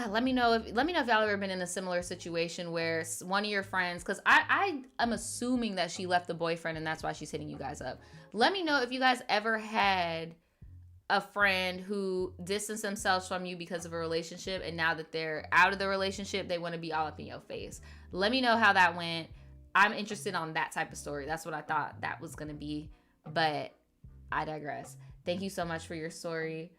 Let me know if y'all ever been in a similar situation where one of your friends, because I am assuming that she left the boyfriend and that's why she's hitting you guys up. Let me know if you guys ever had a friend who distanced themselves from you because of a relationship, and now that they're out of the relationship, they want to be all up in your face. Let me know how that went. I'm interested on that type of story. That's what I thought that was going to be, but I digress. Thank you so much for your story.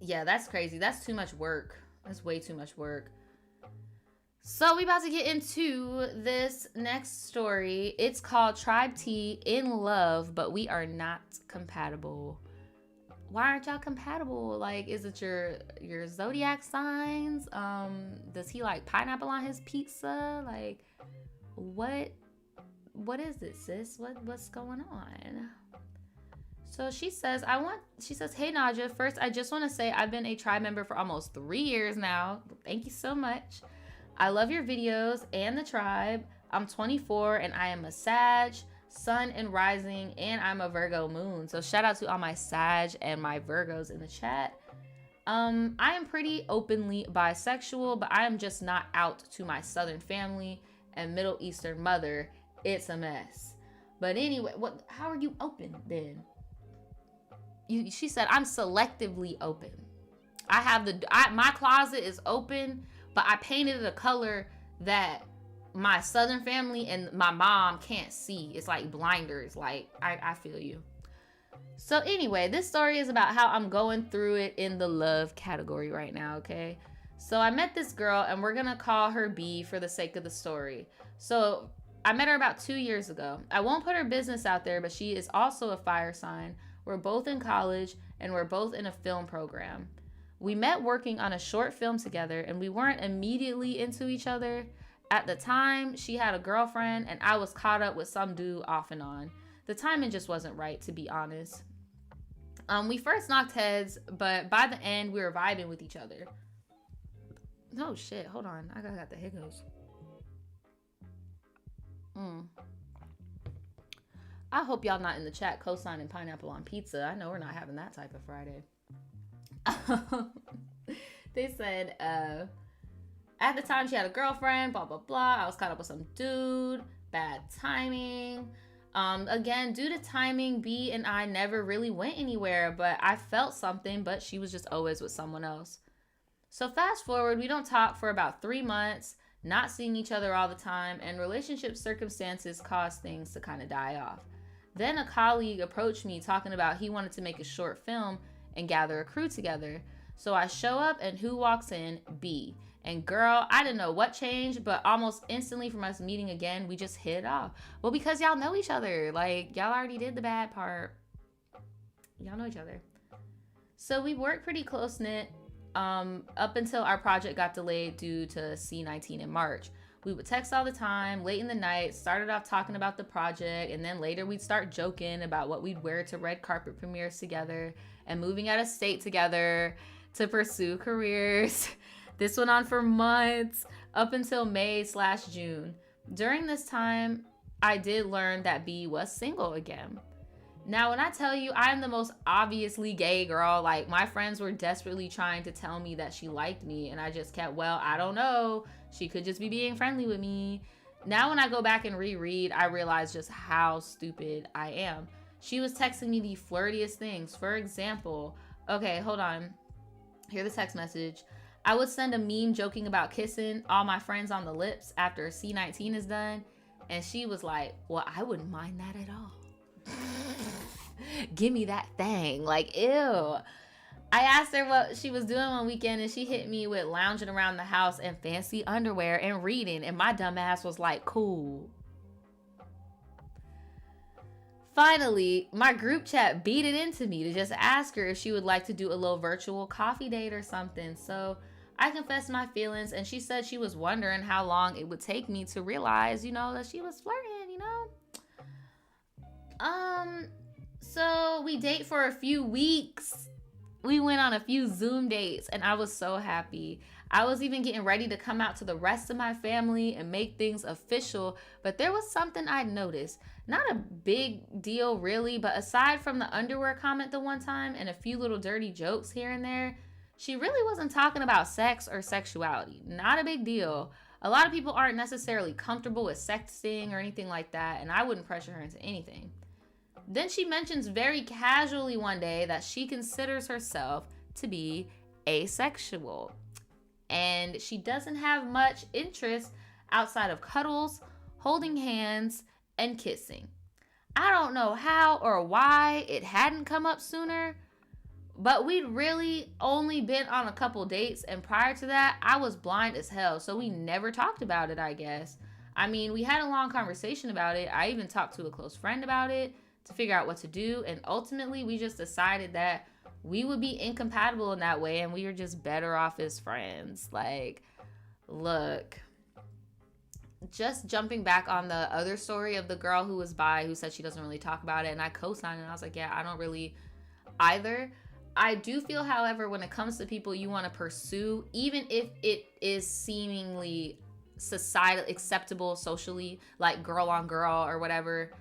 Yeah, that's crazy. That's too much work. That's way too much work. So we about to get into this next story. It's called Tribe T in Love, but we are not compatible. Why aren't y'all compatible? Like, is it your zodiac signs? Does he like pineapple on his pizza? Like, what is it, sis? What's going on? So she says, hey Naja, first I just want to say I've been a tribe member for almost 3 years now. Thank you so much. I love your videos and the tribe. I'm 24 and I am a Sag, Sun and Rising, and I'm a Virgo moon. So shout out to all my Sag and my Virgos in the chat. I am pretty openly bisexual, but I am just not out to my Southern family and Middle Eastern mother. It's a mess. But anyway, how are you open then? She said, I'm selectively open. My closet is open, but I painted it a color that my Southern family and my mom can't see. It's like blinders. Like, I feel you. So anyway, this story is about how I'm going through it in the love category right now, okay? So I met this girl, and we're gonna call her B for the sake of the story. So I met her about 2 years ago. I won't put her business out there, but she is also a fire sign. We're both in college, and we're both in a film program. We met working on a short film together, and we weren't immediately into each other. At the time, she had a girlfriend, and I was caught up with some dude off and on. The timing just wasn't right, to be honest. We first knocked heads, but by the end, we were vibing with each other. Oh, shit. Hold on. I got the hiccups. I hope y'all not in the chat co-signing pineapple on pizza. I know we're not having that type of Friday. They said, at the time she had a girlfriend, blah, blah, blah. I was caught up with some dude. Bad timing. Again, due to timing, B and I never really went anywhere, but I felt something, but she was just always with someone else. So fast forward, we don't talk for about 3 months, not seeing each other all the time, and relationship circumstances caused things to kind of die off. Then a colleague approached me talking about he wanted to make a short film and gather a crew together. So I show up, and who walks in? B. And girl, I didn't know what changed, but almost instantly from us meeting again, we just hit it off. Well, because y'all know each other. Like, y'all already did the bad part. Y'all know each other. So we worked pretty close-knit up until our project got delayed due to C19 in March. We would text all the time, late in the night, started off talking about the project, and then later we'd start joking about what we'd wear to red carpet premieres together and moving out of state together to pursue careers. This went on for months, up until May/June. During this time, I did learn that B was single again. Now, when I tell you I'm the most obviously gay girl, like my friends were desperately trying to tell me that she liked me, and I just kept, well, I don't know. She could just be being friendly with me. Now, when I go back and reread, I realize just how stupid I am. She was texting me the flirtiest things. For example, okay, hold on. Hear the text message. I would send a meme joking about kissing all my friends on the lips after C19 is done. And she was like, well, I wouldn't mind that at all. Give me that thing. Like, ew. I asked her what she was doing one weekend, and she hit me with lounging around the house in fancy underwear and reading. And my dumb ass was like, cool. Finally, my group chat beat it into me to just ask her if she would like to do a little virtual coffee date or something. So I confessed my feelings, and she said she was wondering how long it would take me to realize, that she was flirting, So we date for a few weeks. We went on a few Zoom dates, and I was so happy. I was even getting ready to come out to the rest of my family and make things official, but there was something I noticed. Not a big deal, really, but aside from the underwear comment the one time and a few little dirty jokes here and there, she really wasn't talking about sex or sexuality. Not a big deal. A lot of people aren't necessarily comfortable with sexting or anything like that, and I wouldn't pressure her into anything. Then she mentions very casually one day that she considers herself to be asexual, and she doesn't have much interest outside of cuddles, holding hands, and kissing. I don't know how or why it hadn't come up sooner, But we'd really only been on a couple dates, and prior to that, I was blind as hell. So we never talked about it, I guess. I mean, we had a long conversation about it. I even talked to a close friend about it to figure out what to do. And ultimately, we just decided that we would be incompatible in that way, and we were just better off as friends. Like, look, just jumping back on the other story of the girl who was bi, who said she doesn't really talk about it, and I co-signed, and I was like, yeah, I don't really either. I do feel, however, when it comes to people you want to pursue, even if it is seemingly societal acceptable socially, like girl on girl or whatever,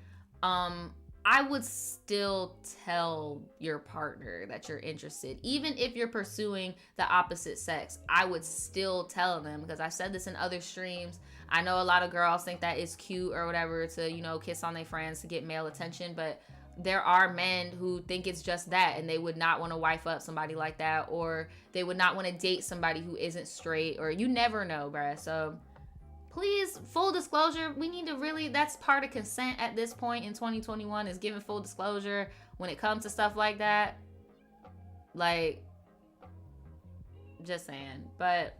I would still tell your partner that you're interested. Even if you're pursuing the opposite sex, I would still tell them, because I've said this in other streams. I know a lot of girls think that it's cute or whatever to, you know, kiss on their friends to get male attention, but there are men who think it's just that, and they would not want to wife up somebody like that, or they would not want to date somebody who isn't straight, or you never know, bruh. So please, full disclosure, we need to really, that's part of consent at this point in 2021, is giving full disclosure when it comes to stuff like that. Like, just saying. But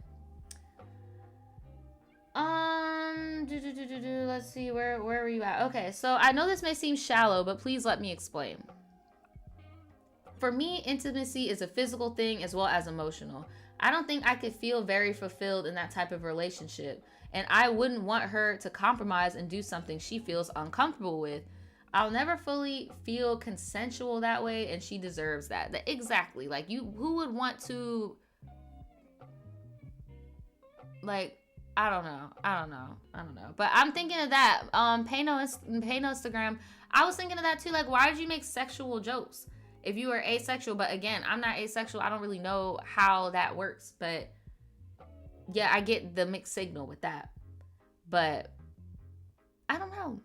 let's see, where were you at? Okay, so I know this may seem shallow, but please let me explain. For me, intimacy is a physical thing as well as emotional. I don't think I could feel very fulfilled in that type of relationship, and I wouldn't want her to compromise and do something she feels uncomfortable with. I'll never fully feel consensual that way, and she deserves that. Exactly. Like, who would want to, like, I don't know. But I'm thinking of that. Payno Instagram. I was thinking of that too. Like, why did you make sexual jokes if you were asexual? But again, I'm not asexual. I don't really know how that works. But yeah, I get the mixed signal with that. But I don't know.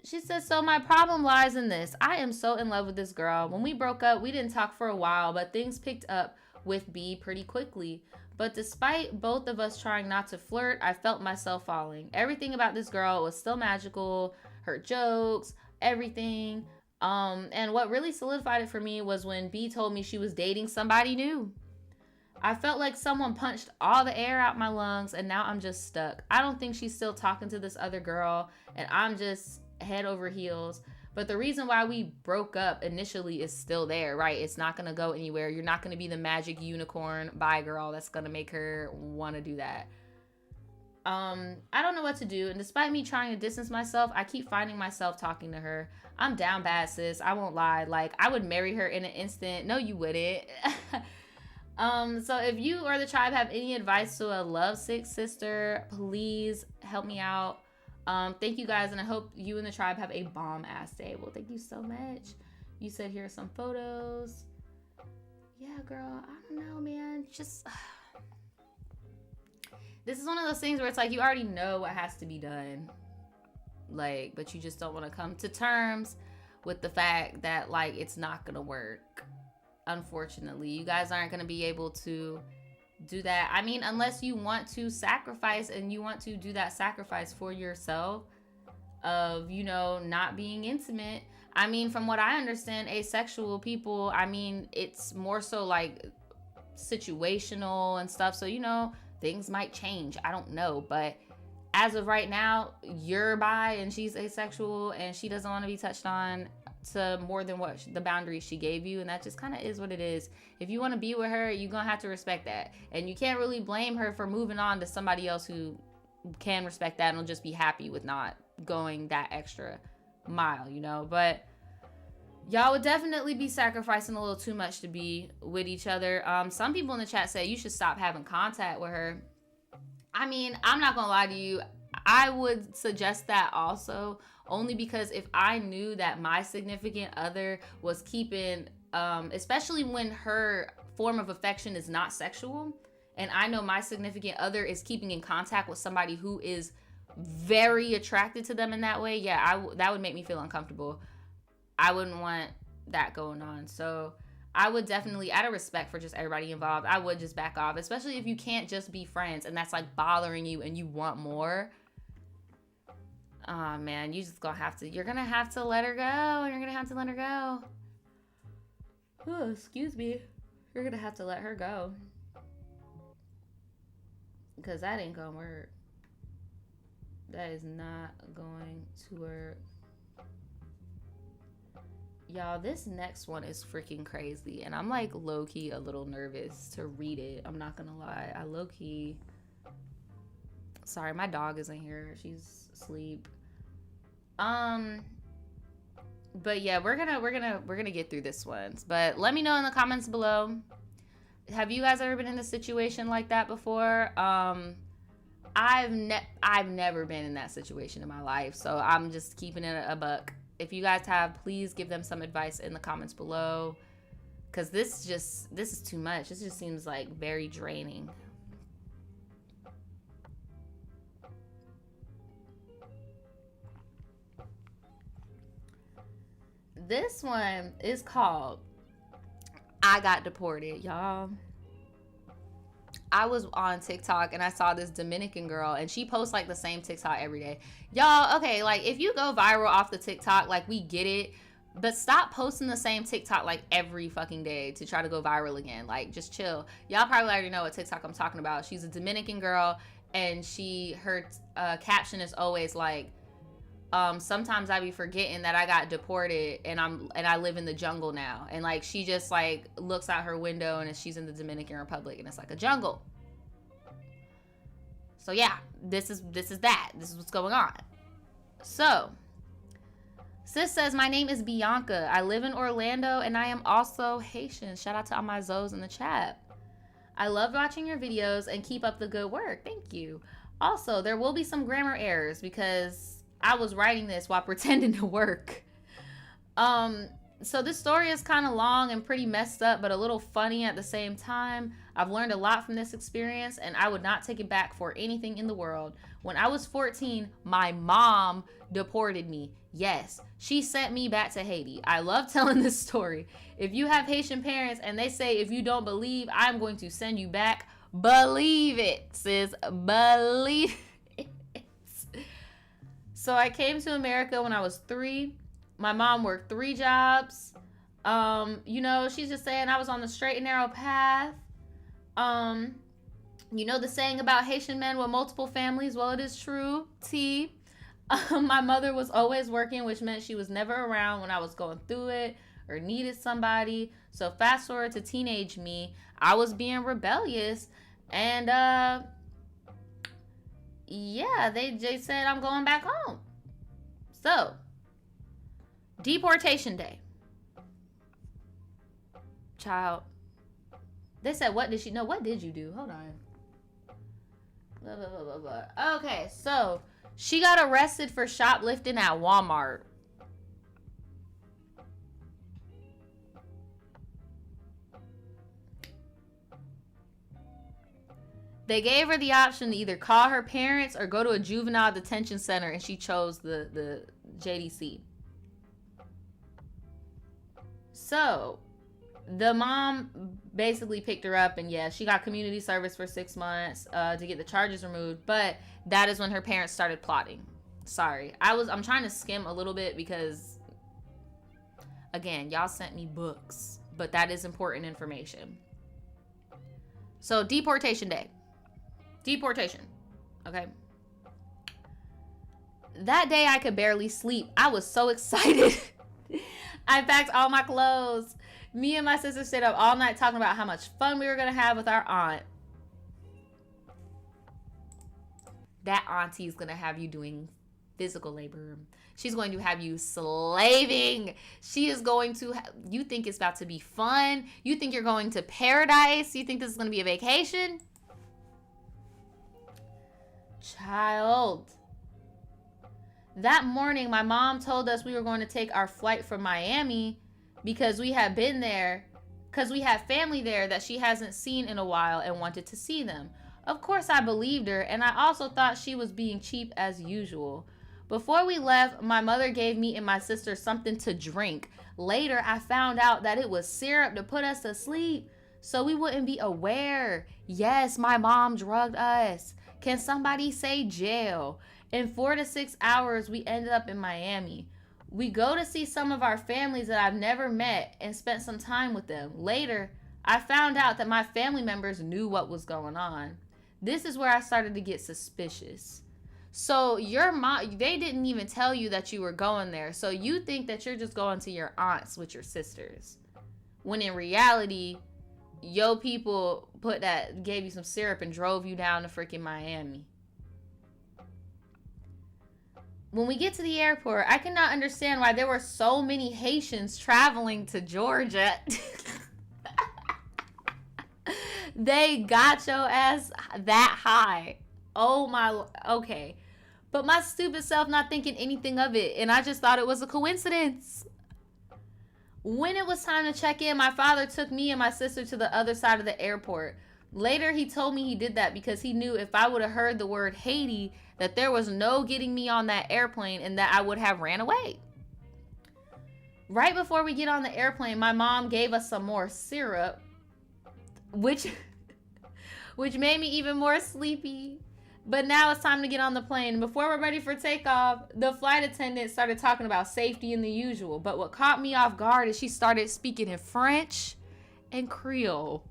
She says, so my problem lies in this. I am so in love with this girl. When we broke up, we didn't talk for a while, but things picked up with B pretty quickly. But despite both of us trying not to flirt, I felt myself falling. Everything about this girl was still magical. Her jokes, everything. And what really solidified it for me was when B told me she was dating somebody new. I felt like someone punched all the air out my lungs, and now I'm just stuck. I don't think she's still talking to this other girl, and I'm just head over heels. But the reason why we broke up initially is still there, right? It's not going to go anywhere. You're not going to be the magic unicorn bi girl that's going to make her want to do that. I don't know what to do. And despite me trying to distance myself, I keep finding myself talking to her. I'm down bad, sis. I won't lie. Like, I would marry her in an instant. No, you wouldn't. So if you or the tribe have any advice to a lovesick sister, please help me out. Thank you guys, and I hope you and the tribe have a bomb-ass day. Well, thank you so much. You said here are some photos. Yeah, girl, I don't know, man. Just this is one of those things where it's like you already know what has to be done. Like, but you just don't want to come to terms with the fact that, like, it's not gonna work. Unfortunately, you guys aren't gonna be able to do that. I mean, unless you want to sacrifice, and you want to do that sacrifice for yourself of, you know, not being intimate. I mean, from what I understand, asexual people, I mean, it's more so like situational and stuff. So, you know, things might change. I don't know. But as of right now, you're bi and she's asexual and she doesn't want to be touched on to more than what the boundaries she gave you, and that just kind of is what it is. If you want to be with her, you're gonna have to respect that, and you can't really blame her for moving on to somebody else who can respect that and will just be happy with not going that extra mile, you know. But y'all would definitely be sacrificing a little too much to be with each other. Some people in the chat say you should stop having contact with her. I mean, I'm not gonna lie to you, I would suggest that also, only because if I knew that my significant other was keeping, especially when her form of affection is not sexual, and I know my significant other is keeping in contact with somebody who is very attracted to them in that way, yeah, that would make me feel uncomfortable. I wouldn't want that going on. So I would definitely, out of respect for just everybody involved, I would just back off, especially if you can't just be friends and that's like bothering you and you want more. Oh man, you just gonna have to. You're gonna have to let her go. You're gonna have to let her go. Oh, excuse me. You're gonna have to let her go. Because that ain't gonna work. That is not going to work. Y'all, this next one is freaking crazy. And I'm like low-key a little nervous to read it. I'm not gonna lie. I low-key... Sorry, my dog isn't here. She's asleep. But yeah, we're gonna get through this one. But let me know in the comments below. Have you guys ever been in a situation like that before? I've never been in that situation in my life, so I'm just keeping it a buck. If you guys have, please give them some advice in the comments below, because this is too much. This just seems like very draining. This one is called I Got Deported, y'all. I was on TikTok and I saw this Dominican girl, and she posts like the same TikTok every day. Y'all, okay, like if you go viral off the TikTok, like we get it, but stop posting the same TikTok like every fucking day to try to go viral again. Like just chill. Y'all probably already know what TikTok I'm talking about. She's a Dominican girl, and her caption is always like, sometimes I be forgetting that I got deported and I live in the jungle now. And like she just like looks out her window and she's in the Dominican Republic and it's like a jungle. So yeah, this is what's going on. So sis says, my name is Bianca. I live in Orlando and I am also Haitian. Shout out to all my Zoes in the chat. I love watching your videos and keep up the good work. Thank you. Also, there will be some grammar errors because I was writing this while pretending to work. So this story is kind of long and pretty messed up, but a little funny at the same time. I've learned a lot from this experience, and I would not take it back for anything in the world. When I was 14, my mom deported me. Yes, she sent me back to Haiti. I love telling this story. If you have Haitian parents and they say, if you don't believe, I'm going to send you back, believe it, sis. Believe it. So I came to America when I was 3. My mom worked 3 jobs. You know, she's just saying I was on the straight and narrow path. You know the saying about Haitian men with multiple families? Well, it is true. T. My mother was always working, which meant she was never around when I was going through it or needed somebody. So fast forward to teenage me, I was being rebellious, and yeah, they said I'm going back home. So, deportation day. Child. They said, what did she know? What did you do? Hold on. Blah, blah, blah, blah, blah. Okay, so she got arrested for shoplifting at Walmart. They gave her the option to either call her parents or go to a juvenile detention center, and she chose the JDC. So the mom basically picked her up, and yeah, she got community service for 6 months to get the charges removed. But that is when her parents started plotting. Sorry, I'm trying to skim a little bit because, again, y'all sent me books, but that is important information. So deportation day. Deportation. Okay. That day I could barely sleep. I was so excited. I packed all my clothes. Me and my sister stayed up all night talking about how much fun we were going to have with our aunt. That auntie is going to have you doing physical labor. She's going to have you slaving. She is going to you think it's about to be fun? You think you're going to paradise? You think this is going to be a vacation? Child. That morning, my mom told us we were going to take our flight from Miami because we had been there, because we had family there that she hasn't seen in a while and wanted to see them. Of course, I believed her, and I also thought she was being cheap as usual. Before we left, my mother gave me and my sister something to drink. Later, I found out that it was syrup to put us to sleep so we wouldn't be aware. Yes, my mom drugged us. Can somebody say jail? In 4 to 6 hours, we ended up in Miami. We go to see some of our families that I've never met and spent some time with them. Later, I found out that my family members knew what was going on. This is where I started to get suspicious. So your mom, they didn't even tell you that you were going there. So you think that you're just going to your aunts with your sisters. When in reality, yo people gave you some syrup and drove you down to freaking Miami. When we get to the airport, I cannot understand why there were so many Haitians traveling to Georgia. They got your ass that high. Oh my, okay. But my stupid self not thinking anything of it, and I just thought it was a coincidence. When it was time to check in, my father took me and my sister to the other side of the airport. Later, he told me he did that because he knew if I would have heard the word Haiti, that there was no getting me on that airplane and that I would have ran away. Right before we get on the airplane, my mom gave us some more syrup, which made me even more sleepy. But now it's time to get on the plane. Before we're ready for takeoff, the flight attendant started talking about safety and the usual. But what caught me off guard is she started speaking in French and Creole.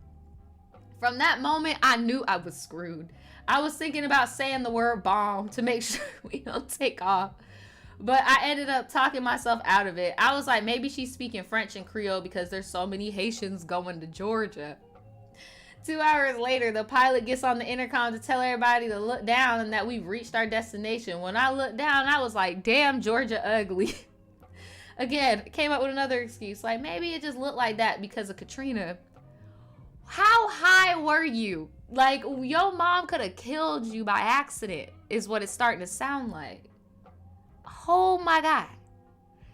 From that moment, I knew I was screwed. I was thinking about saying the word bomb to make sure we don't take off. But I ended up talking myself out of it. I was like, maybe she's speaking French and Creole because there's so many Haitians going to Georgia. 2 hours later, the pilot gets on the intercom to tell everybody to look down and that we've reached our destination. When I looked down, I was like, damn, Georgia ugly. Again, came up with another excuse. Like, maybe it just looked like that because of Katrina. How high were you? Like, your mom could have killed you by accident, is what it's starting to sound like. Oh my God.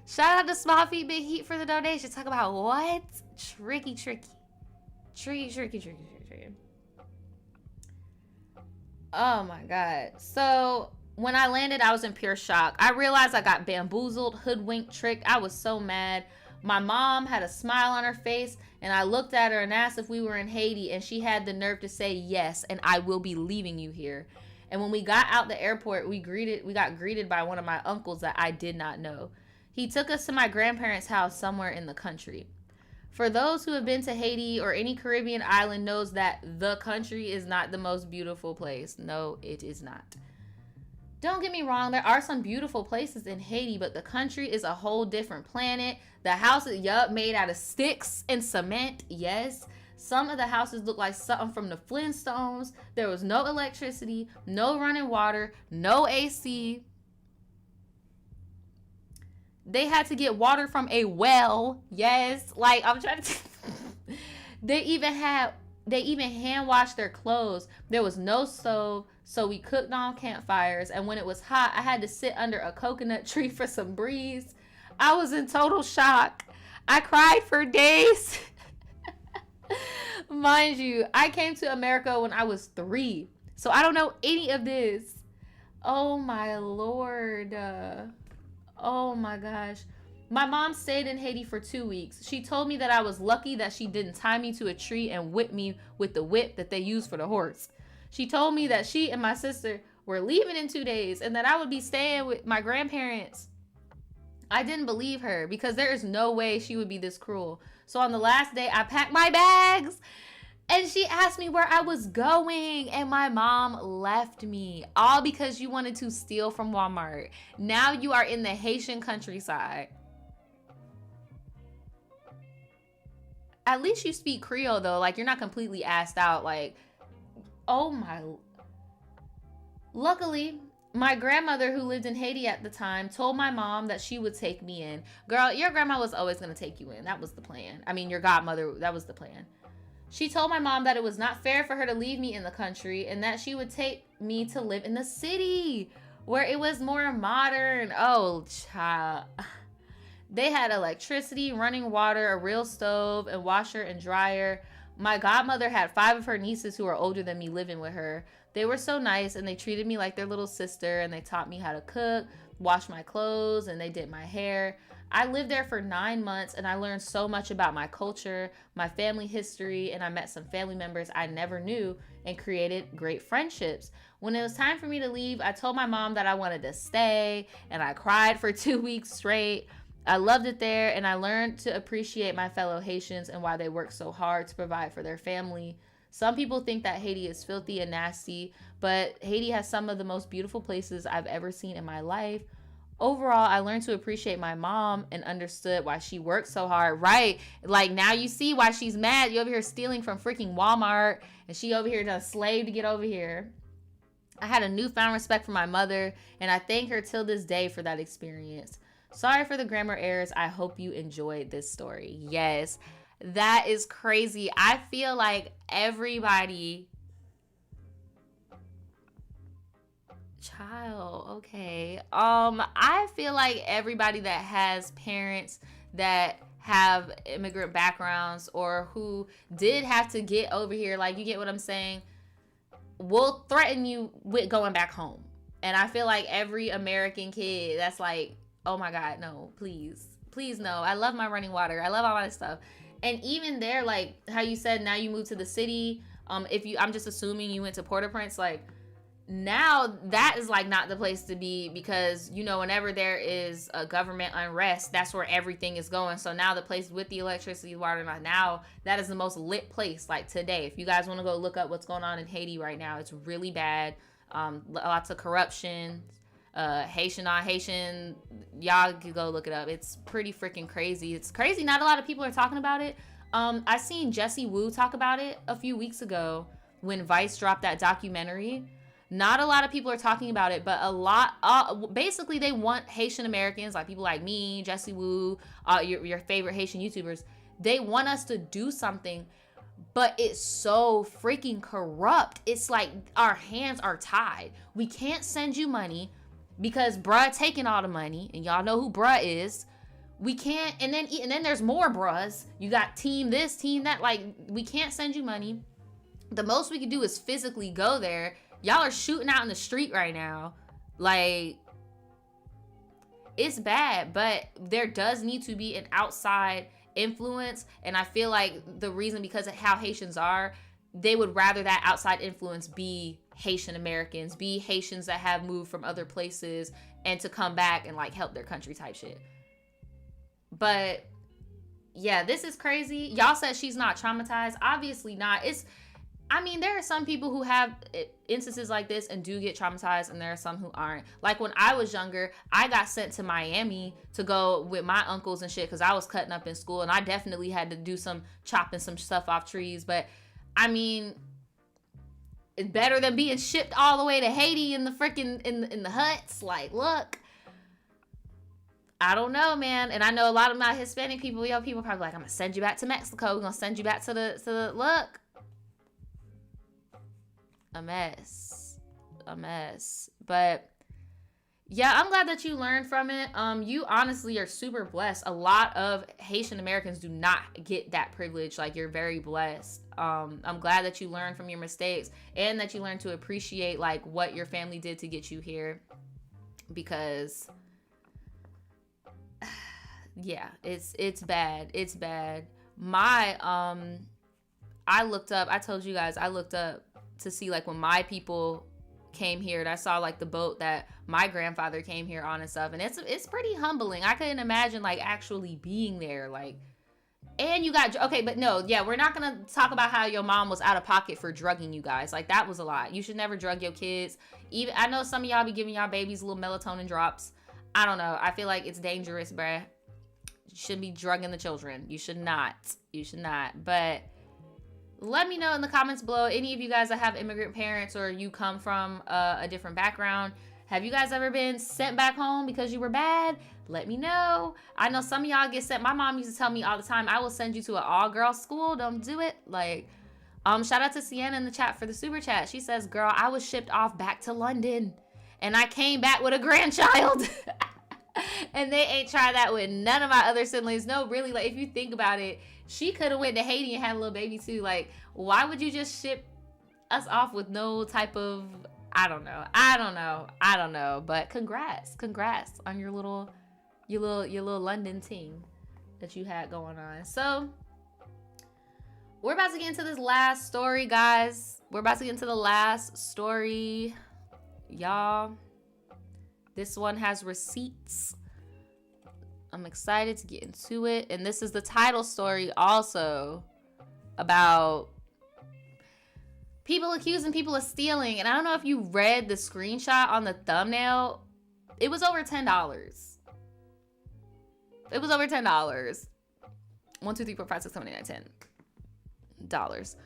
Shout out to Small Feet Big Heat for the donation. Talk about what? Tricky. Oh my God. So when I landed, I was in pure shock. I realized I got bamboozled, hoodwinked, tricked. I was so mad. My mom had a smile on her face, and I looked at her and asked if we were in Haiti, and she had the nerve to say yes, and I will be leaving you here. And when we got out the airport, we got greeted by one of my uncles that I did not know. He took us to my grandparents' house somewhere in the country. For those who have been to Haiti or any Caribbean island knows that the country is not the most beautiful place. No, it is not. Don't get me wrong, there are some beautiful places in Haiti, but the country is a whole different planet. The houses, made out of sticks and cement, yes. Some of the houses look like something from the Flintstones. There was no electricity, no running water, no AC. They had to get water from a well. Yes, like I'm trying to. They even hand washed their clothes. There was no stove, so we cooked on campfires. And when it was hot, I had to sit under a coconut tree for some breeze. I was in total shock. I cried for days. Mind you, I came to America when I was 3, so I don't know any of this. Oh my Lord. Oh my gosh. My mom stayed in Haiti for 2 weeks. She told me that I was lucky that she didn't tie me to a tree and whip me with the whip that they use for the horse. She told me that she and my sister were leaving in 2 days and that I would be staying with my grandparents. I didn't believe her because there is no way she would be this cruel. So on the last day, I packed my bags and she asked me where I was going, and my mom left me, all because you wanted to steal from Walmart. Now you are in the Haitian countryside. At least you speak Creole though, like you're not completely assed out. Like, oh my. Luckily, my grandmother, who lived in Haiti at the time, told my mom that she would take me in. Girl, your grandma was always going to take you in. That was the plan. I mean, your godmother, that was the plan. She told my mom that it was not fair for her to leave me in the country and that she would take me to live in the city where it was more modern. Oh, child. They had electricity, running water, a real stove, and washer and dryer. My godmother had 5 of her nieces who are older than me living with her. They were so nice, and they treated me like their little sister, and they taught me how to cook, wash my clothes, and they did my hair. I lived there for 9 months and I learned so much about my culture, my family history, and I met some family members I never knew and created great friendships. When it was time for me to leave, I told my mom that I wanted to stay and I cried for 2 weeks straight. I loved it there and I learned to appreciate my fellow Haitians and why they work so hard to provide for their family. Some people think that Haiti is filthy and nasty, but Haiti has some of the most beautiful places I've ever seen in my life. Overall, I learned to appreciate my mom and understood why she worked so hard. Right. Like now you see why she's mad. You over here stealing from freaking Walmart and she over here done slave to get over here. I had a newfound respect for my mother and I thank her till this day for that experience. Sorry for the grammar errors. I hope you enjoyed this story. Yes, that is crazy. I feel like everybody... Child, okay. I feel like everybody that has parents that have immigrant backgrounds or who did have to get over here, like, you get what I'm saying, will threaten you with going back home. And I feel like every American kid that's like, oh my God, no, please, please no. I love my running water. I love all that stuff. And even there, like how you said, now you moved to the city. I'm just assuming you went to Port-au-Prince, like, now that is like not the place to be because, you know, whenever there is a government unrest, that's where everything is going. So now the place with the electricity, water, now that is the most lit place. Like today, if you guys want to go look up what's going on in Haiti right now, it's really bad. Lots of corruption, Haitian on Haitian. Y'all can go look it up. It's pretty freaking crazy. It's crazy. Not a lot of people are talking about it. I seen Jessie Wu talk about it a few weeks ago when Vice dropped that documentary. Not a lot of people are talking about it, but a lot, basically they want Haitian Americans, like people like me, Jessie Wu, your favorite Haitian YouTubers, they want us to do something, but it's so freaking corrupt. It's like our hands are tied. We can't send you money because bruh taking all the money, and y'all know who bruh is. We can't, and then there's more bruhs. You got team this, team that, like, we can't send you money. The most we can do is physically go there. Y'all are shooting out in the street right now. Like, it's bad, but there does need to be an outside influence. And I feel like the reason, because of how Haitians are, they would rather that outside influence be Haitian Americans, be Haitians that have moved from other places and to come back and like help their country type shit. But yeah, this is crazy. Y'all said she's not traumatized. Obviously not. There are some people who have instances like this and do get traumatized, and there are some who aren't. Like when I was younger, I got sent to Miami to go with my uncles and shit because I was cutting up in school, and I definitely had to do some chopping some stuff off trees. But it's better than being shipped all the way to Haiti in the freaking in the huts. Like, look, I don't know, man. And I know a lot of my Hispanic people, people probably like, I'm gonna send you back to Mexico. We're gonna send you back to the look. A mess. But yeah, I'm glad that you learned from it. You honestly are super blessed. A lot of Haitian Americans do not get that privilege. Like, you're very blessed. I'm glad that you learned from your mistakes and that you learned to appreciate like what your family did to get you here, because yeah, it's bad. It's bad. I told you guys I looked up to see like when my people came here, and I saw like the boat that my grandfather came here on and stuff, and it's pretty humbling. I couldn't imagine like actually being there, like. And you got, okay, but no, yeah, we're not gonna talk about how your mom was out of pocket for drugging you guys. Like, that was a lot. You should never drug your kids. Even, I know some of y'all be giving y'all babies little melatonin drops. I don't know, I feel like it's dangerous, bruh. You shouldn't be drugging the children. You should not. But let me know in the comments below, any of you guys that have immigrant parents or you come from a different background. Have you guys ever been sent back home because you were bad? Let me know. I know some of y'all get sent. My mom used to tell me all the time, I will send you to an all-girls school. Don't do it. Like, shout out to Sienna in the chat for the super chat. She says, girl, I was shipped off back to London and I came back with a grandchild. And they ain't tried that with none of my other siblings. No, really, like, if you think about it, she could have went to Haiti and had a little baby too. Like, why would you just ship us off with no type of, I don't know. But congrats on your little your little London ting that you had going on. So we're about to get into this last story, guys. We're about to get into the last story, y'all. This one has receipts. I'm excited to get into it. And this is the title story also about people accusing people of stealing. And I don't know if you read the screenshot on the thumbnail. It was over $10. It was over $10. 1, 2, 3, 4, 5, 6, 7, 8, 9, $10.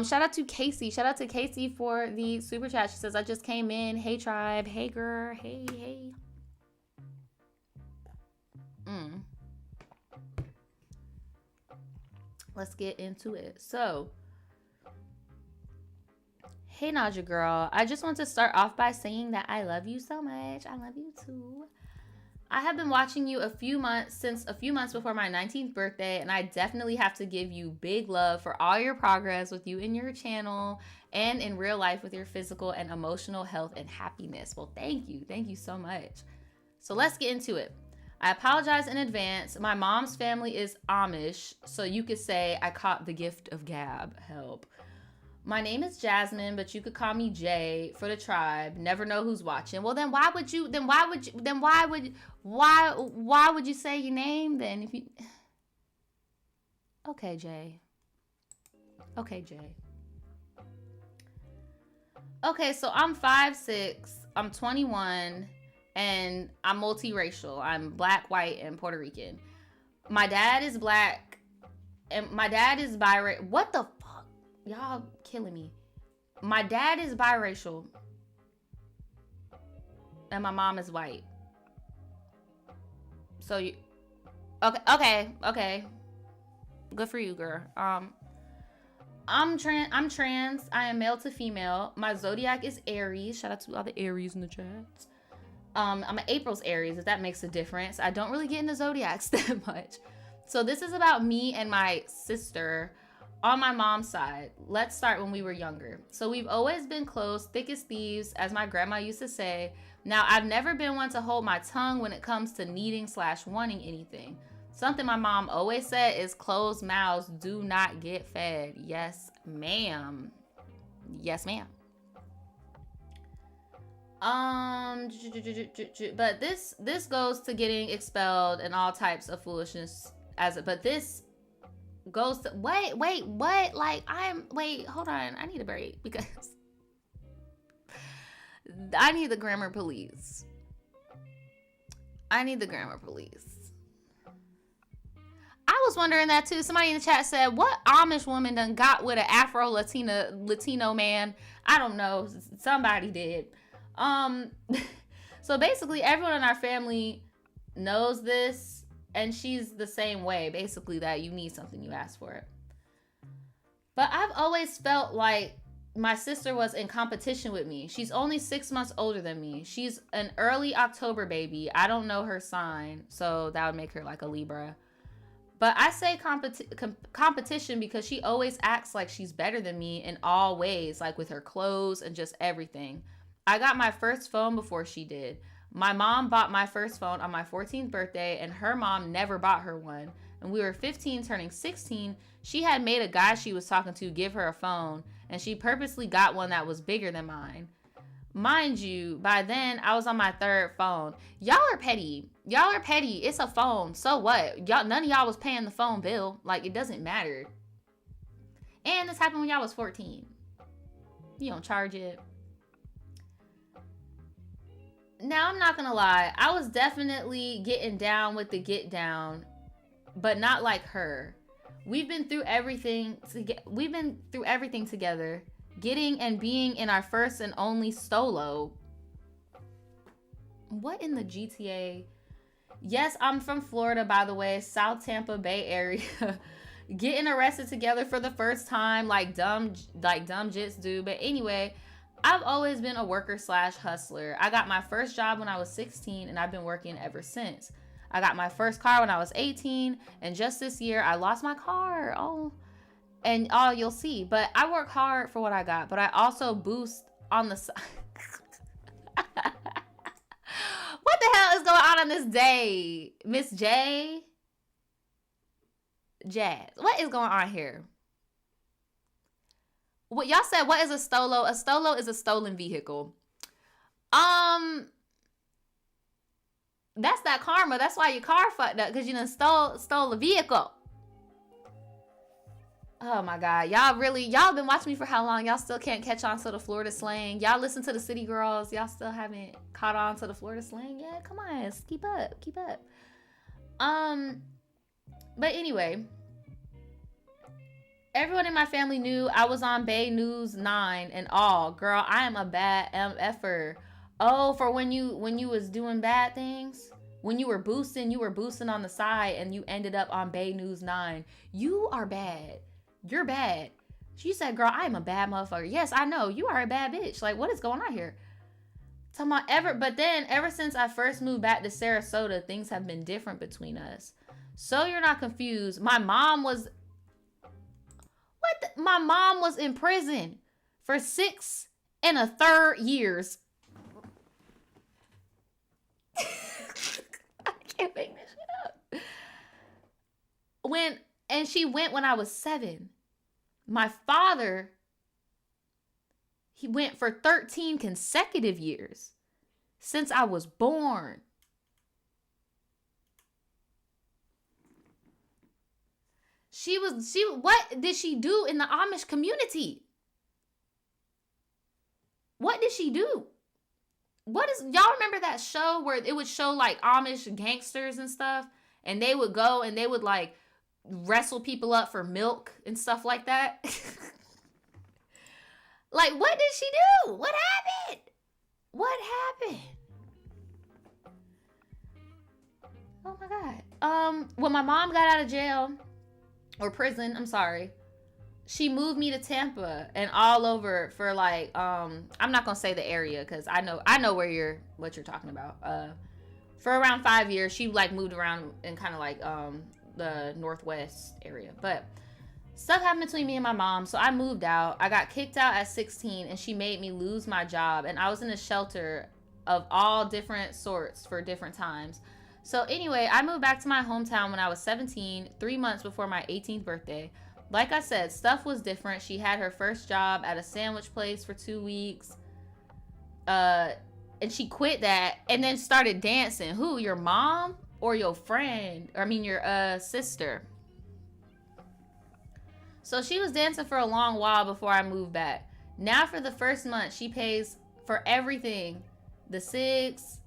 Shout out to Casey. Shout out to Casey for the super chat. She says, I just came in. Hey, tribe. Hey, girl. Hey. Let's get into it. So, hey, Naja girl. I just want to start off by saying that I love you so much. I love you too. I have been watching you since a few months before my 19th birthday, and I definitely have to give you big love for all your progress with you in your channel and in real life with your physical and emotional health and happiness. Well, thank you. Thank you so much. So let's get into it. I apologize in advance. My mom's family is Amish, so you could say I caught the gift of gab. Help. My name is Jasmine, but you could call me Jay for the tribe. Never know who's watching. Well, then why would you say your name then if you Okay, Jay. Okay, so I'm 5'6", I'm 21, and I'm multiracial. I'm black, white, and Puerto Rican. My dad is black, and my dad is biracial. What the fuck? Y'all killing me. My dad is biracial, and my mom is white. So you, okay. Good for you, girl. I'm trans. I am male to female. My zodiac is Aries. Shout out to all the Aries in the chat. I'm an April's Aries, if that makes a difference. I don't really get into zodiacs that much. So this is about me and my sister on my mom's side. Let's start when we were younger. So we've always been close, thick as thieves, as my grandma used to say. Now, I've never been one to hold my tongue when it comes to needing/wanting anything. Something my mom always said is closed mouths do not get fed. Yes, ma'am. Yes, ma'am. But this goes to getting expelled and all types of foolishness but this goes to wait, what? Like hold on. I need a break because I need the grammar police. I was wondering that too. Somebody in the chat said, what Amish woman done got with an Afro Latino man? I don't know. Somebody did. So basically everyone in our family knows this, and she's the same way, basically, that you need something, you ask for it. But I've always felt like my sister was in competition with me. She's only 6 months older than me. She's an early October baby. I don't know her sign, so that would make her like a Libra. But I say competition because she always acts like she's better than me in all ways, like with her clothes and just everything. I got my first phone before she did. My mom bought my first phone on my 14th birthday, and her mom never bought her one. And we were 15 turning 16. She had made a guy she was talking to give her a phone, and she purposely got one that was bigger than mine. Mind you, by then, I was on my third phone. Y'all are petty. It's a phone. So what? None of y'all was paying the phone bill. Like, it doesn't matter. And this happened when y'all was 14. You don't charge it. Now, I'm not gonna lie. I was definitely getting down with the get down, but not like her. We've been through everything together. Getting and being in our first and only solo. What in the GTA? Yes, I'm from Florida, by the way. South Tampa Bay area. Getting arrested together for the first time like dumb jits do. But anyway, I've always been a worker/hustler. I got my first job when I was 16, and I've been working ever since. I got my first car when I was 18, and just this year I lost my car. And you'll see. But I work hard for what I got, but I also boost on the side. What the hell is going on this day, Miss J? Jazz, what is going on here? What y'all said? What is a stolo? A stolo is a stolen vehicle. That's that karma. That's why your car fucked up, because you done stole a vehicle. Oh my God. Y'all been watching me for how long? Y'all still can't catch on to the Florida slang. Y'all listen to the City Girls. Y'all still haven't caught on to the Florida slang yet? Come on, keep up. But anyway, everyone in my family knew I was on Bay News 9 and all. Girl, I am a bad MFer. Oh, for when you was doing bad things? When you were boosting on the side and you ended up on Bay News 9. You are bad. You're bad. She said, girl, I am a bad motherfucker. Yes, I know. You are a bad bitch. Like, what is going on here? But then ever since I first moved back to Sarasota, things have been different between us. So you're not confused. My mom was in prison for 6 1/3 years. I can't make this shit up. And she went when I was 7. My father, he went for 13 consecutive years since I was born. What did she do in the Amish community? What did she do? Y'all remember that show where it would show like Amish gangsters and stuff, and they would go and they would like wrestle people up for milk and stuff like that? Like, what did she do? What happened? Oh my God. When my mom got out of jail or prison, I'm sorry, she moved me to Tampa and all over for like, I'm not gonna say the area because I know what you're talking about. For around 5 years, she like moved around in kind of like the Northwest area. But stuff happened between me and my mom, so I moved out. I got kicked out at 16, and she made me lose my job. And I was in a shelter of all different sorts for different times. So anyway, I moved back to my hometown when I was 17, 3 months before my 18th birthday. Like I said, stuff was different. She had her first job at a sandwich place for 2 weeks. And she quit that and then started dancing. Who? Your mom or your friend? Your sister. So she was dancing for a long while before I moved back. Now for the first month, she pays for everything. The cigs,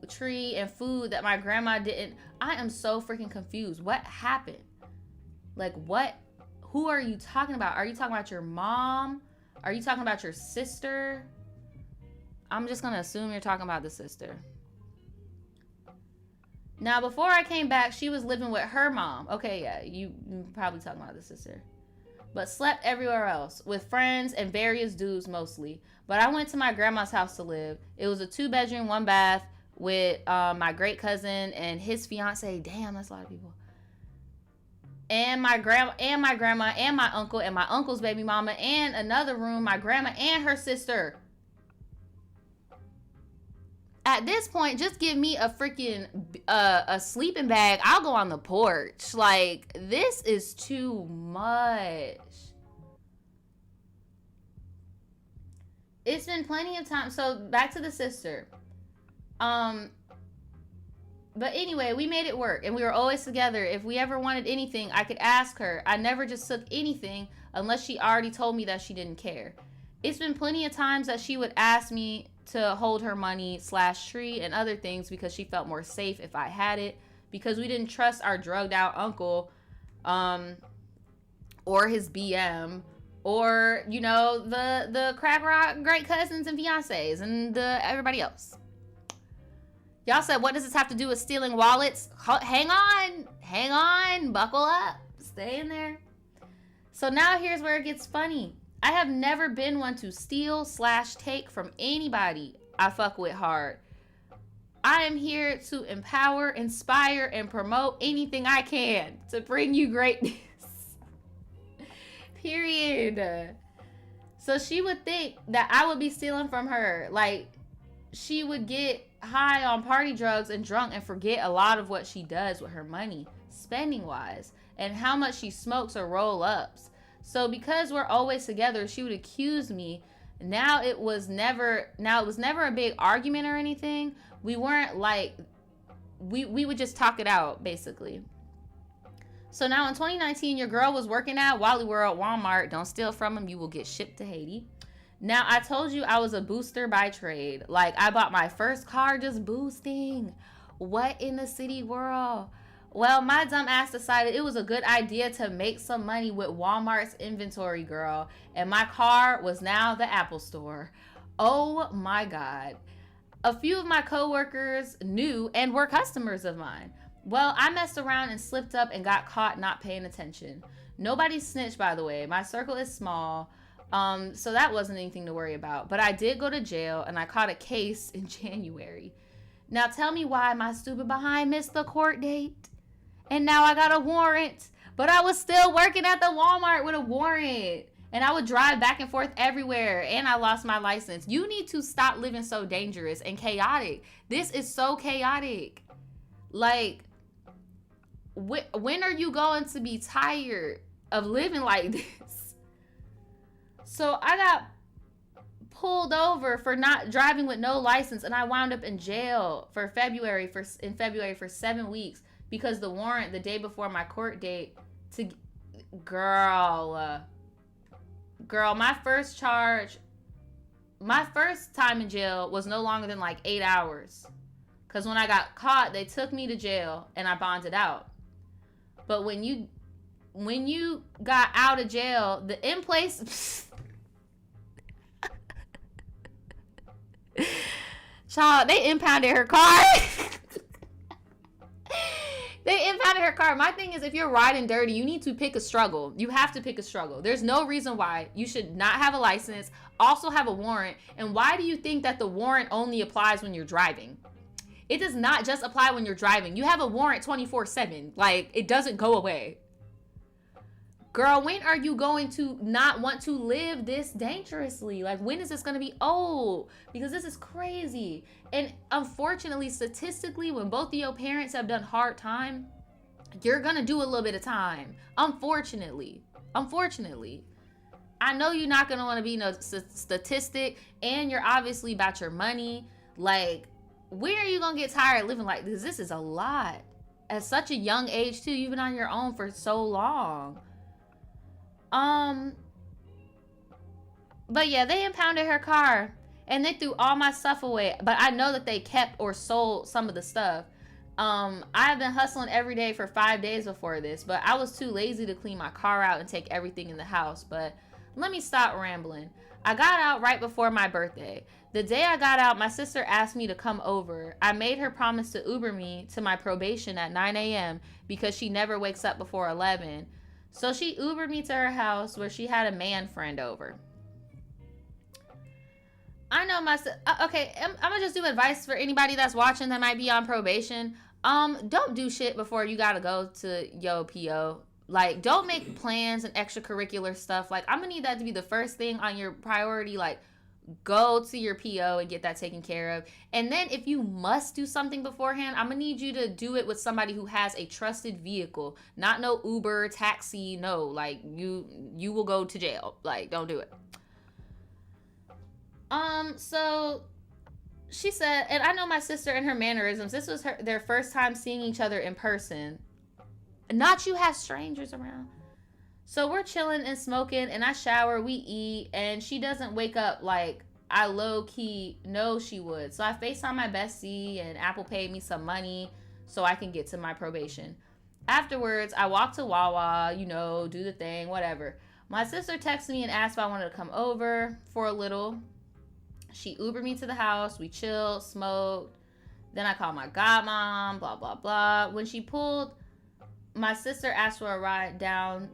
tree, and food that my grandma didn't. I am so freaking confused. What happened? Like, what? Who are you talking about? Are you talking about your mom? Are you talking about your sister? I'm just going to assume you're talking about the sister. Now, before I came back, she was living with her mom. Okay, yeah, you probably talking about the sister. But slept everywhere else with friends and various dudes mostly. But I went to my grandma's house to live. It was a 2-bedroom, 1 bath with my great cousin and his fiance. Damn, that's a lot of people. And my grandma and my uncle and my uncle's baby mama, and another room, my grandma and her sister. At this point, just give me a freaking a sleeping bag. I'll go on the porch. Like, this is too much. It's been plenty of time. So back to the sister. But anyway, we made it work, and we were always together. If we ever wanted anything, I could ask her. I never just took anything unless she already told me that she didn't care. It's been plenty of times that she would ask me to hold her money / tree and other things because she felt more safe if I had it, because we didn't trust our drugged out uncle or his BM or, you know, the crack rock great cousins and fiancés and everybody else. Y'all said, what does this have to do with stealing wallets? Hang on, buckle up, stay in there. So now here's where it gets funny. I have never been one to steal / take from anybody I fuck with hard. I am here to empower, inspire, and promote anything I can to bring you greatness. Period. So she would think that I would be stealing from her. Like, she would get high on party drugs and drunk and forget a lot of what she does with her money, spending wise, and how much she smokes or roll ups. So because we're always together, she would accuse me. Now it was never a big argument or anything. We weren't like we would just talk it out basically. So now in 2019, your girl was working at Wally World, Walmart. Don't steal from them. You will get shipped to Haiti. Now, I told you I was a booster by trade. Like, I bought my first car just boosting. What in the city world? Well, my dumb ass decided it was a good idea to make some money with Walmart's inventory, girl. And my car was now the Apple Store. Oh my God. A few of my coworkers knew and were customers of mine. Well, I messed around and slipped up and got caught not paying attention. Nobody snitched, by the way. My circle is small, so that wasn't anything to worry about. But I did go to jail, and I caught a case in January. Now tell me why my stupid behind missed the court date. And now I got a warrant. But I was still working at the Walmart with a warrant. And I would drive back and forth everywhere. And I lost my license. You need to stop living so dangerous and chaotic. This is so chaotic. Like, when are you going to be tired of living like this? So I got pulled over for not driving with no license, and I wound up in jail in February for 7 weeks because the warrant the day before my court date to girl, my first time in jail was no longer than like 8 hours. Because when I got caught, they took me to jail and I bonded out. But when you got out of jail, the in-place... Child, they impounded her car. They impounded her car. My thing is, if you're riding dirty, you need to pick a struggle. You have to pick a struggle. There's no reason why you should not have a license, also have a warrant. And why do you think that the warrant only applies when you're driving? It does not just apply when you're driving. You have a warrant 24/7. Like, it doesn't go away. Girl, when are you going to not want to live this dangerously? Like, when is this going to be old? Because this is crazy. And unfortunately, statistically, when both of your parents have done hard time, you're going to do a little bit of time. Unfortunately. I know you're not going to want to be no statistic, and you're obviously about your money. Like, when are you going to get tired of living like this? This is a lot. At such a young age, too. You've been on your own for so long. But yeah, they impounded her car. And they threw all my stuff away. But I know that they kept or sold some of the stuff. I've been hustling every day for 5 days before this. But I was too lazy to clean my car out and take everything in the house. But let me stop rambling. I got out right before my birthday. The day I got out, my sister asked me to come over. I made her promise to Uber me to my probation at 9 a.m. because she never wakes up before 11. So she Ubered me to her house where she had a man friend over. I know okay, I'm gonna just do advice for anybody that's watching that might be on probation. Don't do shit before you gotta go to your PO. Like, don't make plans and extracurricular stuff. Like, I'm gonna need that to be the first thing on your priority. Like, go to your PO and get that taken care of. And then if you must do something beforehand, I'm gonna need you to do it with somebody who has a trusted vehicle. Not no Uber, taxi, no. Like, you will go to jail. Like, don't do it. So she said, and I know my sister and her mannerisms. This was their first time seeing each other in person. Not you have strangers around. So we're chilling and smoking, and I shower, we eat, and she doesn't wake up like I low-key know she would. So I FaceTime my bestie, and Apple paid me some money so I can get to my probation. Afterwards, I walk to Wawa, do the thing, whatever. My sister texted me and asked if I wanted to come over for a little. She Ubered me to the house, we chilled, smoked. Then I called my godmom, blah, blah, blah. When she pulled, my sister asked for a ride down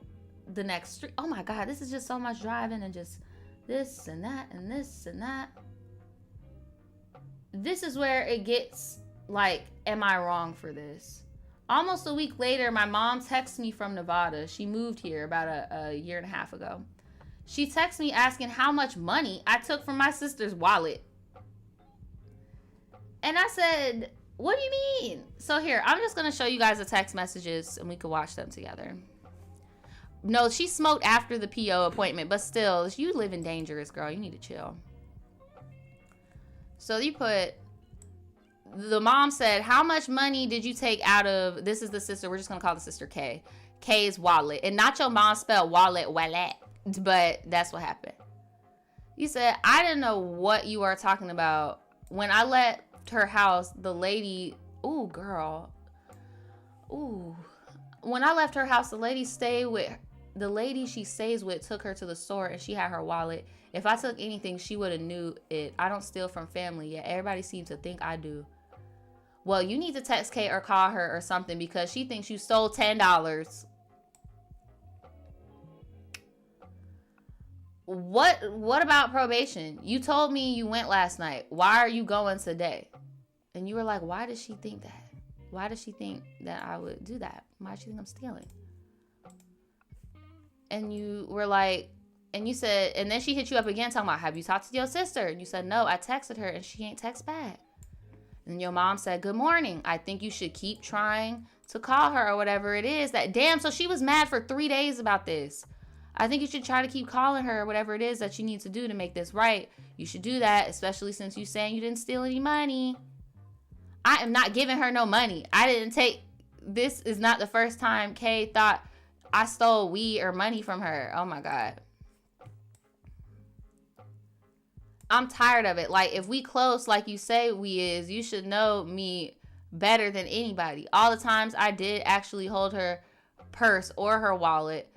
the next street. Oh my God, this is just so much driving and just this and that and this and that. This is where it gets like, am I wrong for this? Almost a week later, my mom texts me from Nevada. She moved here about a year and a half ago. She texts me asking how much money I took from my sister's wallet. And I said, what do you mean? So here, I'm just going to show you guys the text messages and we can watch them together. No, she smoked after the PO appointment, but still, you living dangerous, girl. You need to chill. So you put, the mom said, how much money did you take out of, this is the sister, we're just going to call the sister K. K's wallet. And not your mom spelled wallet, but that's what happened. You said, I didn't know what you are talking about. When I left her house, the lady, ooh, girl. Ooh. When I left her house, the lady she stays with took her to the store and she had her wallet. If I took anything, she would have knew it. I don't steal from family yet. Everybody seems to think I do. Well, you need to text Kate or call her or something because she thinks you stole $10. What about probation? You told me you went last night. Why are you going today? And you were like, why does she think that? Why does she think that I would do that? Why does she think I'm stealing? And you were like, and you said, and then she hit you up again talking about, have you talked to your sister? And you said, no, I texted her and she ain't text back. And your mom said, good morning. I think you should keep trying to call her or whatever it is. That damn, so she was mad for 3 days about this. I think you should try to keep calling her or whatever it is that you need to do to make this right. You should do that, especially since you saying you didn't steal any money. I am not giving her no money. This is not the first time Kay thought I stole weed or money from her. Oh my God. I'm tired of it. Like, if we close like you say we is, you should know me better than anybody. All the times I did actually hold her purse or her wallet,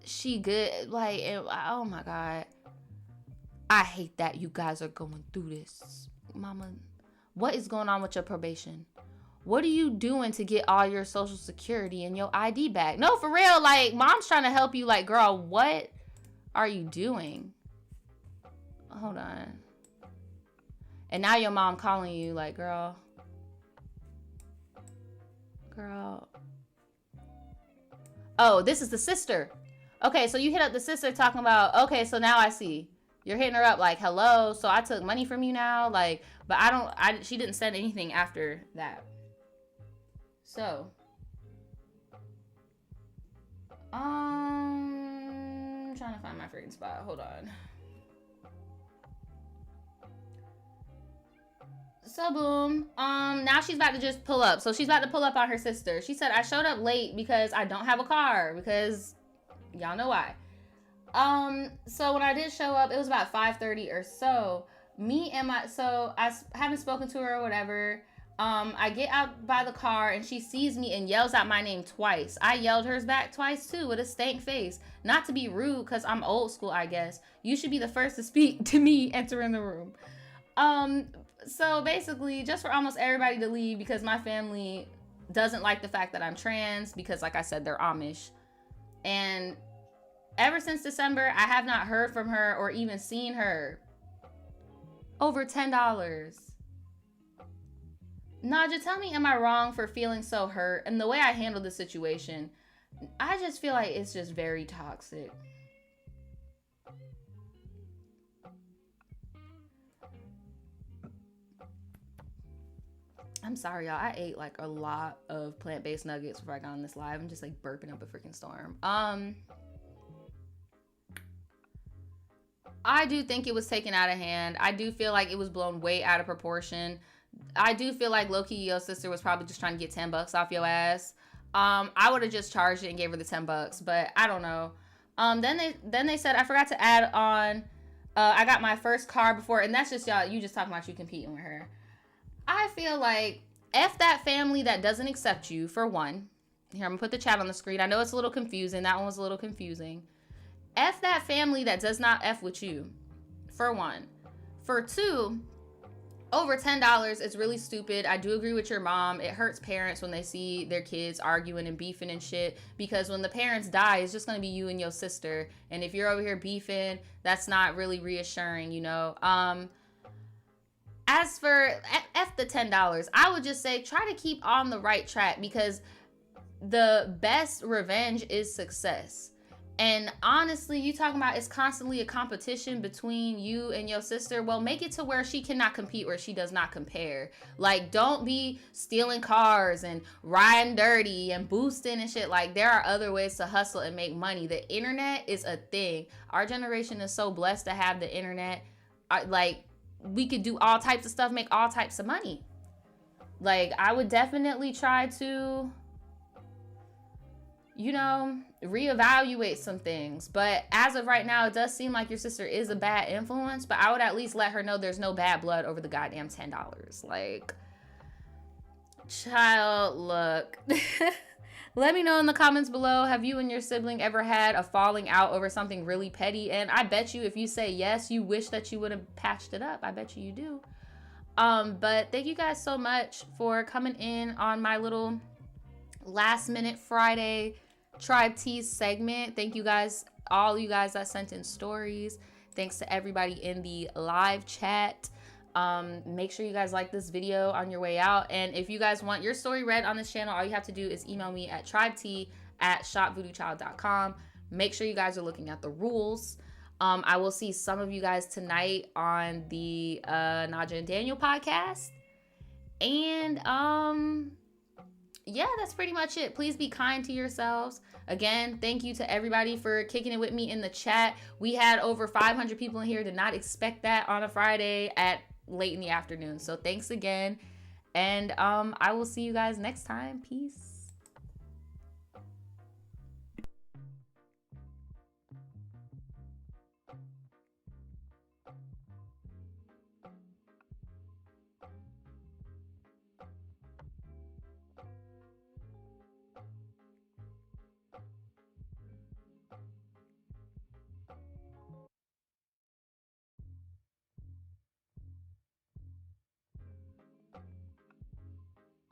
she good. Like, oh my God. I hate that you guys are going through this. Mama, what is going on with your probation? What are you doing to get all your social security and your ID back? No, for real. Like, mom's trying to help you. Like, girl, what are you doing? Hold on. And now your mom calling you like, girl. Oh, this is the sister. Okay, so you hit up the sister talking about, okay, so now I see. You're hitting her up like, hello, so I took money from you now? Like, but she didn't send anything after that. So, I'm trying to find my freaking spot. Hold on. So boom, now she's about to just pull up. So she's about to pull up on her sister. She said, I showed up late because I don't have a car, because y'all know why. So when I did show up, it was about 5:30 or so. I haven't spoken to her or whatever. I get out by the car and she sees me and yells out my name twice. I yelled hers back twice too with a stank face. Not to be rude, because I'm old school, I guess. You should be the first to speak to me entering the room. So basically, just for almost everybody to leave because my family doesn't like the fact that I'm trans because, like I said, they're Amish. And ever since December, I have not heard from her or even seen her. Over $10. Naja, tell me, am I wrong for feeling so hurt? And the way I handled the situation, I just feel like it's just very toxic. I'm sorry, y'all. I ate like a lot of plant-based nuggets before I got on this live. I'm just like burping up a freaking storm. I do think it was taken out of hand. I do feel like it was blown way out of proportion. I do feel like low-key your sister was probably just trying to get $10 off your ass. I would have just charged it and gave her the $10, but I don't know. Then they said I forgot to add on. I got my first car before, and that's just y'all. You just talking about you competing with her. I feel like F that family that doesn't accept you, for one. Here, I'm going to put the chat on the screen. I know it's a little confusing. That one was a little confusing. F that family that does not F with you, for one. For two, over $10 is really stupid. I do agree with your mom. It hurts parents when they see their kids arguing and beefing and shit, because when the parents die, it's just going to be you and your sister. And if you're over here beefing, that's not really reassuring, you know? As for F the $10, I would just say try to keep on the right track, because the best revenge is success. And honestly, you talking about it's constantly a competition between you and your sister. Well, make it to where she cannot compete, where she does not compare. Like, don't be stealing cars and riding dirty and boosting and shit. Like, there are other ways to hustle and make money. The internet is a thing. Our generation is so blessed to have the internet. Like, we could do all types of stuff, make all types of money. Like, I would definitely try to, reevaluate some things. But as of right now, it does seem like your sister is a bad influence. But I would at least let her know there's no bad blood over the goddamn $10. Like, child, look. Let me know in the comments below. Have you and your sibling ever had a falling out over something really petty? And I bet you if you say yes, you wish that you would have patched it up. I bet you do. But thank you guys so much for coming in on my little last minute Friday Tribe Tease segment. Thank you guys, all you guys that sent in stories. Thanks to everybody in the live chat. Make sure you guys like this video on your way out. And if you guys want your story read on this channel, all you have to do is email me at tribet@shopvoodoochild.com. Make sure you guys are looking at the rules. I will see some of you guys tonight on the Naja and Daniel podcast. And yeah, that's pretty much it. Please be kind to yourselves. Again, thank you to everybody for kicking it with me in the chat. We had over 500 people in here. Did not expect that on a Friday at late in the afternoon. So thanks again. And I will see you guys next time. Peace.